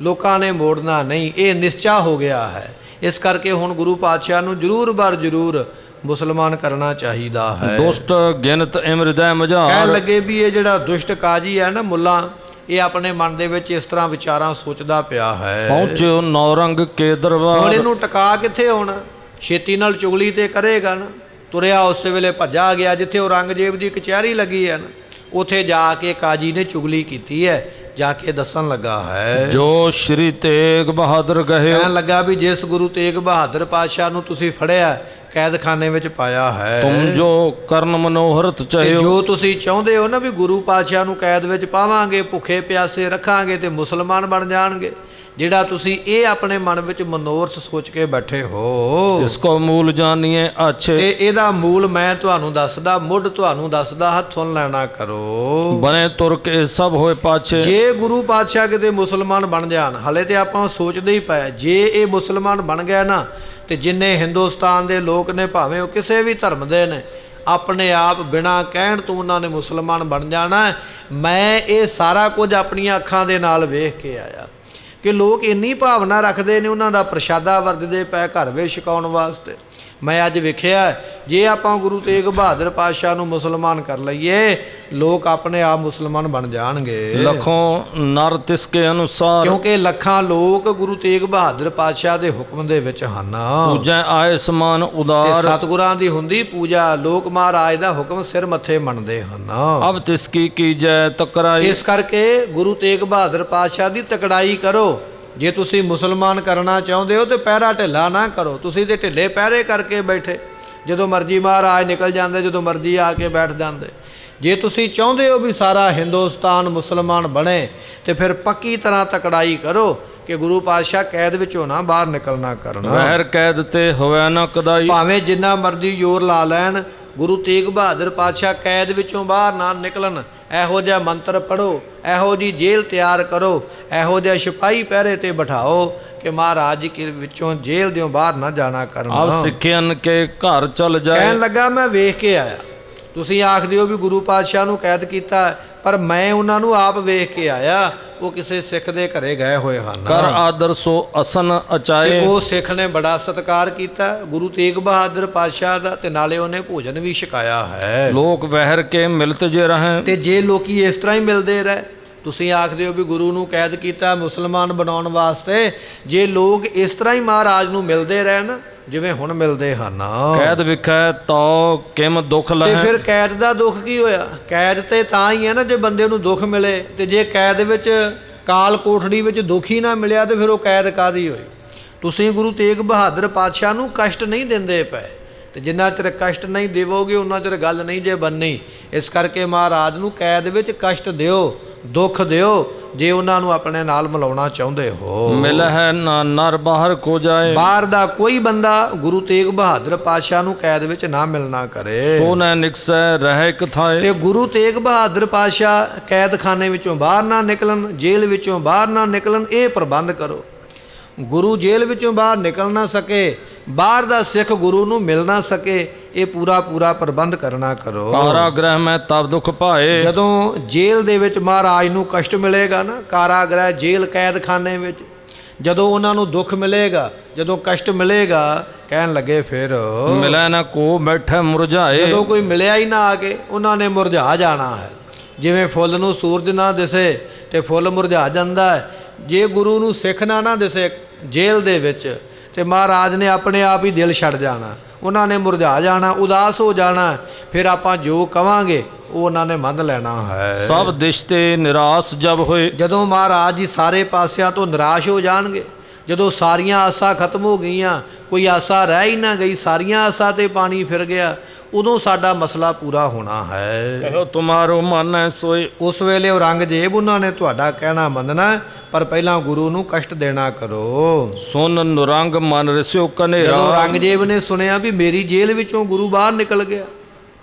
ਲੋਕਾਂ ਨੇ ਮੋੜਨਾ ਨਹੀਂ, ਇਹ ਨਿਸ਼ਚਾ ਹੋ ਗਿਆ ਹੈ। ਇਸ ਕਰਕੇ ਹੁਣ ਗੁਰੂ ਪਾਤਸ਼ਾਹ ਨੂੰ ਜ਼ਰੂਰ ਬਰ ਜ਼ਰੂਰ ਮੁਸਲਮਾਨ ਕਰਨਾ ਚਾਹੀਦਾ ਹੈ। ਦੁਸ਼ਟ ਗਿਨਤ ਹਿਰਦੈ ਕਹਿਣ ਮਝਾਰ। ਲੱਗੇ ਵੀ ਇਹ ਜਿਹੜਾ ਦੁਸ਼ਟ ਕਾਜੀ ਹੈ ਨਾ ਮੁੱਲਾ, ਇਹ ਆਪਣੇ ਮਨ ਦੇ ਵਿੱਚ ਇਸ ਤਰ੍ਹਾਂ ਵਿਚਾਰਾਂ ਸੋਚਦਾ ਪਿਆ ਹੈ। ਪਹੁੰਚਿਓ ਨੌਰੰਗ ਕੇ ਹੁਣ ਦਰਬਾਰ। ਇਹਨੂੰ ਟਿਕਾ ਕਿੱਥੇ ਹੋਣਾ, ਛੇਤੀ ਨਾਲ ਚੁਗਲੀ ਤੇ ਕਰੇਗਾ ਨਾ। ਤੁਰਿਆ ਉਸੇ ਵੇਲੇ ਭੱਜਾ ਗਿਆ ਜਿੱਥੇ ਔਰੰਗਜ਼ੇਬ ਦੀ ਕਚਹਿਰੀ ਲੱਗੀ ਹੈ ਨਾ, ਉੱਥੇ ਜਾ ਕੇ ਕਾਜੀ ਨੇ ਚੁਗਲੀ ਕੀਤੀ ਹੈ। ਜਾ ਕੇ ਦੱਸਣ ਲੱਗਾ ਹੈ ਜੋ ਸ਼੍ਰੀ ਤੇਗ ਬਹਾਦਰ ਗਏ। ਕਹਿਣ ਲੱਗਾ ਵੀ ਜਿਸ ਗੁਰੂ ਤੇਗ ਬਹਾਦਰ ਪਾਤਸ਼ਾਹ ਨੂੰ ਤੁਸੀਂ ਫੜਿਆ ਕੈਦਖਾਨੇ ਵਿੱਚ ਪਾਇਆ ਹੈ, ਤੁਮ ਜੋ ਕਰਨ ਮਨੋਹਰਤ ਤੇ ਚਾਹਿਓ। ਜੋ ਤੁਸੀਂ ਚਾਹੁੰਦੇ ਹੋ ਨਾ ਵੀ ਗੁਰੂ ਪਾਤਸ਼ਾਹ ਨੂੰ ਕੈਦ ਵਿੱਚ ਪਾਵਾਂਗੇ, ਭੁੱਖੇ ਪਿਆਸੇ ਰੱਖਾਂਗੇ ਤੇ ਮੁਸਲਮਾਨ ਬਣ ਜਾਣਗੇ, ਜਿਹੜਾ ਤੁਸੀਂ ਇਹ ਆਪਣੇ ਮਨ ਵਿੱਚ ਮਨੋਰਥ ਸੋਚ ਕੇ ਬੈਠੇ ਹੋ, ਇਸ ਕੋ ਮੂਲ ਜਾਣੀਏ ਅੱਛੇ। ਤੇ ਇਹਦਾ ਮੂਲ ਮੈਂ ਤੁਹਾਨੂੰ ਦੱਸਦਾ, ਮੁੱਢ ਤੁਹਾਨੂੰ ਦੱਸਦਾ, ਹੱਥੋਂ ਲੈਣਾ ਕਰੋ। ਬਨੇ ਤੁਰਕ ਇਹ ਸਭ ਹੋਏ ਪਾਛੇ। ਜੇ ਗੁਰੂ ਪਾਤਸ਼ਾਹ ਕਿਤੇ ਮੁਸਲਮਾਨ ਬਣ ਜਾਣ, ਹਲੇ ਤੇ ਆਪਾਂ ਸੋਚਦੇ ਹੀ ਪਏ, ਜੇ ਇਹ ਮੁਸਲਮਾਨ ਬਣ ਗਿਆ ਨਾ ਤੇ ਜਿੰਨੇ ਹਿੰਦੁਸਤਾਨ ਦੇ ਲੋਕ ਨੇ, ਭਾਵੇਂ ਉਹ ਕਿਸੇ ਵੀ ਧਰਮ ਦੇ ਨੇ, ਆਪਣੇ ਆਪ ਬਿਨਾਂ ਕਹਿਣ ਤੋਂ ਉਹਨਾਂ ਨੇ ਮੁਸਲਮਾਨ ਬਣ ਜਾਣਾ। ਮੈਂ ਇਹ ਸਾਰਾ ਕੁਝ ਆਪਣੀਆਂ ਅੱਖਾਂ ਦੇ ਨਾਲ ਵੇਖ ਕੇ ਆਇਆ ਕਿ ਲੋਕ ਇੰਨੀ ਭਾਵਨਾ ਰੱਖਦੇ ਨੇ, ਉਹਨਾਂ ਦਾ ਪ੍ਰਸ਼ਾਦਾ ਵਰਤਦੇ ਪਏ ਘਰ ਵਿੱਚ ਛਕਾਉਣ ਵਾਸਤੇ। ਮੈਂ ਅੱਜ ਵੇਖਿਆ ਜੇ ਆਪਾਂ ਗੁਰੂ ਤੇਗ ਬਹਾਦਰ ਪਾਤਸ਼ਾਹ ਨੂੰ ਮੁਸਲਮਾਨ ਕਰ ਲਈਏ, ਲੋਕ ਆਪਣੇ ਆਪ ਮੁਸਲਮਾਨ ਬਣ ਜਾਣਗੇ। ਲਖੋਂ ਨਰ ਤਿਸਕੇ ਅਨੁਸਾਰ। ਕਿਉਂਕਿ ਲੱਖਾਂ ਲੋਕ ਗੁਰੂ ਤੇਗ ਬਹਾਦਰ ਪਾਤਸ਼ਾਹ ਦੇ ਹੁਕਮ ਦੇ ਵਿੱਚ ਹਨ। ਪੂਜੈ ਆਏ ਸਮਾਨ ਤੇ ਉਦਾਰ। ਸਤਿਗੁਰਾਂ ਦੀ ਹੁੰਦੀ ਪੂਜਾ, ਲੋਕ ਮਹਾਰਾਜ ਦਾ ਹੁਕਮ ਸਿਰ ਮੱਥੇ ਮੰਨਦੇ ਹਨ। ਅਬ ਤਿਸਕੀ ਕੀਜੈ ਤਕਰਾਈ। ਇਸ ਕਰਕੇ ਗੁਰੂ ਤੇਗ ਬਹਾਦਰ ਪਾਤਸ਼ਾਹ ਦੀ ਤਕੜਾਈ ਕਰੋ। ਜੇ ਤੁਸੀਂ ਮੁਸਲਮਾਨ ਕਰਨਾ ਚਾਹੁੰਦੇ ਹੋ ਤੇ ਪਹਿਰਾ ਢਿੱਲਾ ਨਾ ਕਰੋ। ਤੁਸੀਂ ਤੇ ਢਿੱਲੇ ਪਹਿਰੇ ਕਰਕੇ ਬੈਠੇ, ਜਦੋਂ ਮਰਜ਼ੀ ਮਹਾਰਾਜ ਨਿਕਲ ਜਾਂਦੇ, ਜਦੋਂ ਮਰਜ਼ੀ ਆ ਕੇ ਬੈਠ ਜਾਂਦੇ। ਜੇ ਤੁਸੀਂ ਚਾਹੁੰਦੇ ਹੋ ਵੀ ਸਾਰਾ ਹਿੰਦੁਸਤਾਨ ਮੁਸਲਮਾਨ ਬਣੇ ਤੇ ਫਿਰ ਪੱਕੀ ਤਰ੍ਹਾਂ ਤਕੜਾਈ ਕਰੋ ਕਿ ਗੁਰੂ ਪਾਤਸ਼ਾਹ ਕੈਦ ਵਿੱਚੋਂ ਨਾ ਬਾਹਰ ਨਿਕਲਣਾ ਕਰਨਾ। ਵਹਿਰ ਕੈਦ ਤੇ ਹੋਵੇ ਨਾ ਕਦਾਈ। ਭਾਵੇਂ ਜਿੰਨਾ ਮਰਜ਼ੀ ਜ਼ੋਰ ਲਾ ਲੈਣ, ਗੁਰੂ ਤੇਗ ਬਹਾਦਰ ਪਾਤਸ਼ਾਹ ਕੈਦ ਵਿੱਚੋਂ ਬਾਹਰ ਨਾ ਨਿਕਲਣ। ਇਹੋ ਜਿਹਾ ਮੰਤਰ ਪੜ੍ਹੋ, ਇਹੋ ਜਿਹੀ ਜੇਲ੍ਹ ਤਿਆਰ ਕਰੋ, ਇਹੋ ਜਿਹਾ ਸਿਪਾਹੀ ਪਹਿਰੇ ਤੇ ਬਿਠਾਓ ਕਿ ਮਹਾਰਾਜ ਜੀ ਵਿੱਚੋਂ ਜੇਲ੍ਹ ਦਿਓ ਬਾਹਰ ਨਾ ਜਾਣਾ ਕਰਨ। ਆਪ ਸਿੱਖਿਅਨ ਕੇ ਘਰ ਚਲ ਜਾਏ। ਕਹਿਣ ਲੱਗਾ ਮੈਂ ਵੇਖ ਕੇ ਆਇਆ। ਤੁਸੀਂ ਆਖਦੇ ਹੋ ਵੀ ਗੁਰੂ ਪਾਤਸ਼ਾਹ ਨੂੰ ਕੈਦ ਕੀਤਾ, ਪਰ ਮੈਂ ਉਹਨਾਂ ਨੂੰ ਆਪ ਵੇਖ ਕੇ ਆਇਆ। ਉਹ ਕਿਸੇ ਸਿੱਖ ਦੇ ਘਰੇ ਗਏ ਹੋਏ ਹਨ। ਕਰ ਆਦਰ ਸੋ ਅਸਨ ਅਚਾਏ। ਤੇ ਉਹ ਸਿੱਖ ਨੇ ਬੜਾ ਸਤਿਕਾਰ ਕੀਤਾ ਗੁਰੂ ਤੇਗ ਬਹਾਦਰ ਪਾਤਸ਼ਾਹ ਦਾ, ਤੇ ਨਾਲੇ ਉਹਨੇ ਭੋਜਨ ਵੀ ਛਕਾਇਆ ਹੈ। ਲੋਕ ਵਹਿਰ ਕੇ ਮਿਲਤ ਜੇ ਰਹੇ। ਤੇ ਜੇ ਲੋਕੀ ਇਸ ਤਰ੍ਹਾਂ ਹੀ ਮਿਲਦੇ ਰਹੇ, ਤੁਸੀਂ ਆਖਦੇ ਹੋ ਵੀ ਗੁਰੂ ਨੂੰ ਕੈਦ ਕੀਤਾ ਮੁਸਲਮਾਨ ਬਣਾਉਣ ਵਾਸਤੇ, ਜੇ ਲੋਕ ਇਸ ਤਰ੍ਹਾਂ ਹੀ ਮਹਾਰਾਜ ਨੂੰ ਮਿਲਦੇ ਰਹਿਣ ਜਿਵੇਂ ਹੁਣ ਮਿਲਦੇ ਹਨ, ਕੈਦ ਵਿਖੈ ਤੋ ਕਿਮ ਦੁਖ ਤੇ ਲਹੈ। ਫਿਰ ਕੈਦ ਦਾ ਦੁੱਖ ਕੀ ਹੋਇਆ? ਕੈਦ ਤੇ ਤਾਂ ਹੀ ਹੈ ਨਾ ਜੇ ਬੰਦੇ ਨੂੰ ਦੁੱਖ ਮਿਲੇ। ਤੇ ਜੇ ਕੈਦ ਵਿੱਚ ਕਾਲ ਕੋਠੜੀ ਵਿੱਚ ਦੁੱਖ ਹੀ ਨਾ ਮਿਲਿਆ ਤੇ ਫਿਰ ਉਹ ਕੈਦ ਕਾਹਦੀ ਹੋਈ? ਤੁਸੀਂ ਗੁਰੂ ਤੇਗ ਬਹਾਦਰ ਪਾਤਸ਼ਾਹ ਨੂੰ ਕਸ਼ਟ ਨਹੀਂ ਦਿੰਦੇ ਪਏ, ਤੇ ਜਿੰਨਾ ਚਿਰ ਕਸ਼ਟ ਨਹੀਂ ਦੇਵੋਗੇ ਉਹਨਾਂ ਚਿਰ ਗੱਲ ਨਹੀਂ ਜੇ ਬਣਨੀ। ਇਸ ਕਰਕੇ ਮਹਾਰਾਜ ਨੂੰ ਕੈਦ ਵਿੱਚ ਕਸ਼ਟ ਦਿਓ, ਦੁੱਖ ਦਿਓ, ਜੇ ਉਹਨਾਂ ਨੂੰ ਆਪਣੇ ਨਾਲ ਮਿਲਾਉਣਾ ਚਾਹੁੰਦੇ ਹੋ। ਮਿਲ ਹੈ ਨਾ ਨਰ ਬਾਹਰ ਕੋ ਜਾਏ। ਬਾਹਰ ਦਾ ਕੋਈ ਬੰਦਾ ਗੁਰੂ ਤੇਗ ਬਹਾਦਰ ਪਾਤਸ਼ਾਹ ਨੂੰ ਕੈਦ ਵਿੱਚ ਨਾ ਮਿਲਣਾ ਕਰੇ। ਸੋਨੈ ਨਿਕਸੈ ਰਹਿ ਕਥਾਏ। ਤੇ ਗੁਰੂ ਤੇਗ ਬਹਾਦਰ ਪਾਤਸ਼ਾਹ ਕੈਦਖਾਨੇ ਵਿੱਚੋਂ ਬਾਹਰ ਨਾ ਨਿਕਲਣ, ਜੇਲ੍ਹ ਵਿੱਚੋਂ ਬਾਹਰ ਨਾ ਨਿਕਲਣ, ਇਹ ਪ੍ਰਬੰਧ ਕਰੋ। ਗੁਰੂ ਜੇਲ੍ਹ ਵਿੱਚੋਂ ਬਾਹਰ ਨਿਕਲ ਨਾ ਸਕੇ, ਬਾਹਰ ਦਾ ਸਿੱਖ ਗੁਰੂ ਨੂੰ ਮਿਲ ਨਾ ਸਕੇ, ਇਹ ਪੂਰਾ ਪ੍ਰਬੰਧ ਕਰਨਾ ਕਰੋ। ਕਾਰਾਗ੍ਰਹਿ ਮੈਂ ਤਬ ਦੁਖ ਪਾਏ। ਜਦੋਂ ਜੇਲ੍ਹ ਦੇ ਵਿੱਚ ਮਹਾਰਾਜ ਨੂੰ ਕਸ਼ਟ ਮਿਲੇਗਾ ਨਾ, ਕਾਰਾਗ੍ਰਹਿ ਜੇਲ੍ਹ ਕੈਦਖਾਨੇ ਵਿੱਚ ਜਦੋਂ ਉਹਨਾਂ ਨੂੰ ਦੁੱਖ ਮਿਲੇਗਾ, ਜਦੋਂ ਕਸ਼ਟ ਮਿਲੇਗਾ, ਕਹਿਣ ਲੱਗੇ ਫਿਰ ਮਿਲੈ ਨਾ ਕੋ ਬੈਠੇ ਮੁਰਝਾਏ। ਜਦੋਂ ਕੋਈ ਮਿਲਿਆ ਹੀ ਨਾ ਆ ਕੇ, ਉਹਨਾਂ ਨੇ ਮੁਰਝਾ ਜਾਣਾ ਹੈ। ਜਿਵੇਂ ਫੁੱਲ ਨੂੰ ਸੂਰਜ ਨਾ ਦਿਸੇ ਤੇ ਫੁੱਲ ਮੁਰਝਾ ਜਾਂਦਾ ਹੈ। ਜੇ ਗੁਰੂ ਨੂੰ ਸਿੱਖ ਨਾ ਦਿਸੇ ਜੇਲ੍ਹ ਦੇ ਵਿੱਚ, ਤੇ ਮਹਾਰਾਜ ਨੇ ਆਪਣੇ ਆਪ ਹੀ ਦਿਲ ਛੱਡ ਜਾਣਾ, ਉਹਨਾਂ ਨੇ ਮੁਰਝਾ ਜਾਣਾ, ਉਦਾਸ ਹੋ ਜਾਣਾ। ਫਿਰ ਆਪਾਂ ਜੋ ਕਵਾਂਗੇ ਉਹ ਉਹਨਾਂ ਨੇ ਮੰਨ ਲੈਣਾ ਹੈ। ਸਭ ਦਿਸ਼ ਤੇ ਨਿਰਾਸ਼ ਜਬ ਹੋਏ। ਜਦੋਂ ਮਹਾਰਾਜ ਜੀ ਸਾਰੇ ਪਾਸਿਆਂ ਤੋਂ ਨਿਰਾਸ਼ ਹੋ ਜਾਣਗੇ, ਜਦੋਂ ਸਾਰੀਆਂ ਆਸਾਂ ਖਤਮ ਹੋ ਗਈਆਂ, ਕੋਈ ਆਸਾ ਰਹਿ ਹੀ ਨਾ ਗਈ, ਸਾਰੀਆਂ ਆਸਾਂ ਤੇ ਪਾਣੀ ਫਿਰ ਗਿਆ, ਉਦੋਂ ਸਾਡਾ ਮਸਲਾ ਪੂਰਾ ਹੋਣਾ ਹੈ। ਕਹੋ ਤੁਮਾਰੋ ਮਨ ਹੈ ਸੋਏ। ਉਸ ਵੇਲੇ ਔਰੰਗਜ਼ੇਬ ਉਹਨਾਂ ਨੇ ਤੁਹਾਡਾ ਕਹਿਣਾ ਮੰਨਣਾ, ਪਰ ਪਹਿਲਾਂ ਗੁਰੂ ਨੂੰ ਕਸ਼ਟ ਦੇਣਾ ਕਰੋ। ਸੁਨ ਨੁਰੰਗ ਮਨ ਰਸਿਓ ਜਦੋਂ ਕਨੇਰਾ। ਔਰੰਗਜ਼ੇਬ ਨੇ ਸੁਣਿਆ ਵੀ ਮੇਰੀ ਜੇਲ੍ਹ ਵਿੱਚੋਂ ਗੁਰੂ ਬਾਹਰ ਨਿਕਲ ਗਿਆ,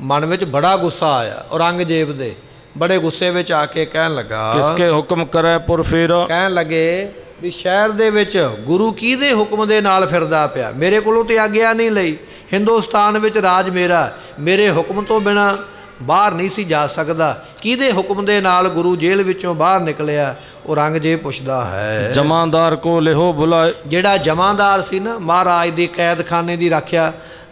ਮਨ ਵਿੱਚ ਬੜਾ ਗੁੱਸਾ ਆਇਆ ਔਰੰਗਜ਼ੇਬ ਦੇ। ਬੜੇ ਗੁੱਸੇ ਵਿੱਚ ਆ ਕੇ ਕਹਿਣ ਲੱਗਾ, ਕਿਸਕੇ ਹੁਕਮ ਕਰੈ ਪੁਰ ਫੇਰਾ। ਕਹਿਣ ਲੱਗੇ ਵੀ ਸ਼ਹਿਰ ਦੇ ਵਿੱਚ ਗੁਰੂ ਕਿਹਦੇ ਹੁਕਮ ਦੇ ਨਾਲ ਫਿਰਦਾ ਪਿਆ? ਮੇਰੇ ਕੋਲੋਂ ਤੇ ਆਗਿਆ ਨਹੀਂ ਲਈ। ਹਿੰਦੁਸਤਾਨ ਵਿੱਚ ਰਾਜ ਮੇਰਾ, ਮੇਰੇ ਹੁਕਮ ਤੋਂ ਬਿਨਾ ਬਾਹਰ ਨਹੀਂ ਸੀ ਜਾ ਸਕਦਾ। ਕਿਹਦੇ ਹੁਕਮ ਦੇ ਨਾਲ ਗੁਰੂ ਜੇਲ੍ਹ ਵਿੱਚੋਂ ਬਾਹਰ ਨਿਕਲਿਆ? ਔਰੰਗਜ਼ੇਬ ਪੁੱਛਦਾ ਹੈ। ਜਮਾਂਦਾਰ ਕੋ ਲਿਹੋ ਬੁਲਾਏ। ਜਿਹੜਾ ਜਮਾਂਦਾਰ ਸੀ ਨਾ, ਮਹਾਰਾਜ ਦੀ ਕੈਦਖਾਨੇ ਦੀ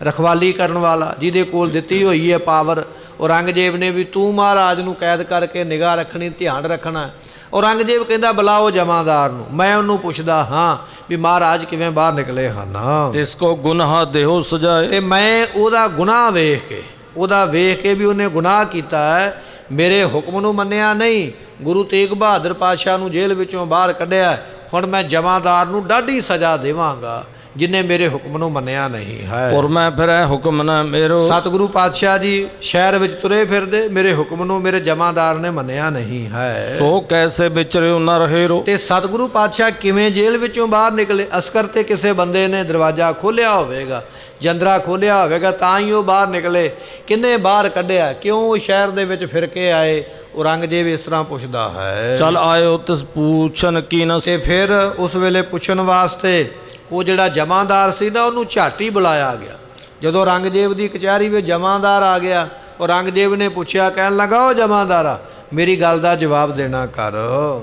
ਰਖਵਾਲੀ ਕਰਨ ਵਾਲਾ, ਜਿਹਦੇ ਕੋਲ ਦਿੱਤੀ ਹੋਈ ਹੈ ਪਾਵਰ, ਔਰੰਗਜ਼ੇਬ ਨੇ ਵੀ ਤੂੰ ਮਹਾਰਾਜ ਨੂੰ ਕੈਦ ਕਰਕੇ ਨਿਗਾਹ ਰੱਖਣੀ, ਧਿਆਨ ਰੱਖਣਾ। ਔਰੰਗਜ਼ੇਬ ਕਹਿੰਦਾ ਬੁਲਾਓ ਜਮਾਂਦਾਰ ਨੂੰ, ਮੈਂ ਉਹਨੂੰ ਪੁੱਛਦਾ ਹਾਂ ਵੀ ਮਹਾਰਾਜ ਕਿਵੇਂ ਬਾਹਰ ਨਿਕਲੇ ਹਨ। ਤਿਸ ਕੋ ਗੁਨਾਹ ਦੇਹੋ ਸਜਾਏ। ਤੇ ਮੈਂ ਉਹਦਾ ਗੁਨਾਹ ਵੇਖ ਕੇ ਵੀ ਉਹਨੇ ਗੁਨਾਹ ਕੀਤਾ ਹੈ, ਮੇਰੇ ਹੁਕਮ ਨੂੰ ਮੰਨਿਆ ਨਹੀਂ, ਗੁਰੂ ਤੇਗ ਬਹਾਦਰ ਪਾਤਸ਼ਾਹ ਨੂੰ ਜੇਲ੍ਹ ਵਿੱਚੋਂ ਬਾਹਰ ਕੱਢਿਆ। ਹੁਣ ਮੈਂ ਜਮਾਂਦਾਰ ਨੂੰ ਡਾਢੀ ਸਜ਼ਾ ਦੇਵਾਂਗਾ ਜਿਨੇ ਮੇਰੇ ਹੁਕਮ ਨੂੰ ਮੰਨਿਆ ਨਹੀਂ ਹੈ। ਔਰ ਮੈਂ ਫਿਰੈ ਹੁਕਮ ਨਾ ਮੇਰੋ। ਸਤਿਗੁਰੂ ਪਾਤਸ਼ਾਹ ਜੀ ਸ਼ਹਿਰ ਵਿੱਚ ਤੁਰੇ ਫਿਰਦੇ, ਮੇਰੇ ਹੁਕਮ ਨੂੰ ਮੇਰੇ ਜਮਾਂਦਾਰ ਨੇ ਮੰਨਿਆ ਨਹੀਂ ਹੈ। ਸੋ ਕੈਸੇ ਵਿਚਰਿਓ ਨਾ ਰਹੇਰੋ। ਤੇ ਸਤਿਗੁਰੂ ਪਾਤਸ਼ਾਹ ਕਿਵੇਂ ਜੇਲ੍ਹ ਵਿੱਚੋਂ ਬਾਹਰ ਨਿਕਲੇ? ਅਸਕਰ ਤੇ ਕਿਸੇ ਬੰਦੇ ਨੇ ਦਰਵਾਜ਼ਾ ਖੋਲ੍ਹਿਆ ਹੋਵੇਗਾ, ਜੰਦਰਾ ਖੋਲ੍ਹਿਆ ਹੋਵੇਗਾ, ਤਾਂ ਹੀ ਉਹ ਬਾਹਰ ਨਿਕਲੇ। ਕਿੰਨੇ ਬਾਹਰ ਕੱਢਿਆ? ਕਿਉਂ ਸ਼ਹਿਰ ਦੇ ਵਿੱਚ ਫਿਰ ਕੇ ਆਏ? ਔਰੰਗਜ਼ੇਬ ਇਸ ਤਰ੍ਹਾਂ ਪੁੱਛਦਾ ਹੈ। ਚਲ ਆਇਓ ਤਿਸ ਪੂਛਨ ਕੀਨਸ। ਤੇ ਫਿਰ ਉਸ ਵੇਲੇ ਪੁੱਛਣ ਵਾਸਤੇ ਉਹ ਜਿਹੜਾ ਜਮਾਂਦਾਰ ਸੀ ਨਾ, ਉਹਨੂੰ ਝਾਟੀ ਬੁਲਾਇਆ ਗਿਆ। ਜਦੋਂ ਔਰੰਗਜ਼ੇਬ ਦੀ ਕਚਹਿਰੀ ਵਿੱਚ ਜਮਾਂਦਾਰ ਆ ਗਿਆ, ਔਰੰਗਜ਼ੇਬ ਨੇ ਪੁੱਛਿਆ, ਕਹਿਣ ਲੱਗਾ, ਉਹ ਜਮਾਂਦਾਰਾ ਮੇਰੀ ਗੱਲ ਦਾ ਜਵਾਬ ਦੇਣਾ ਕਰ।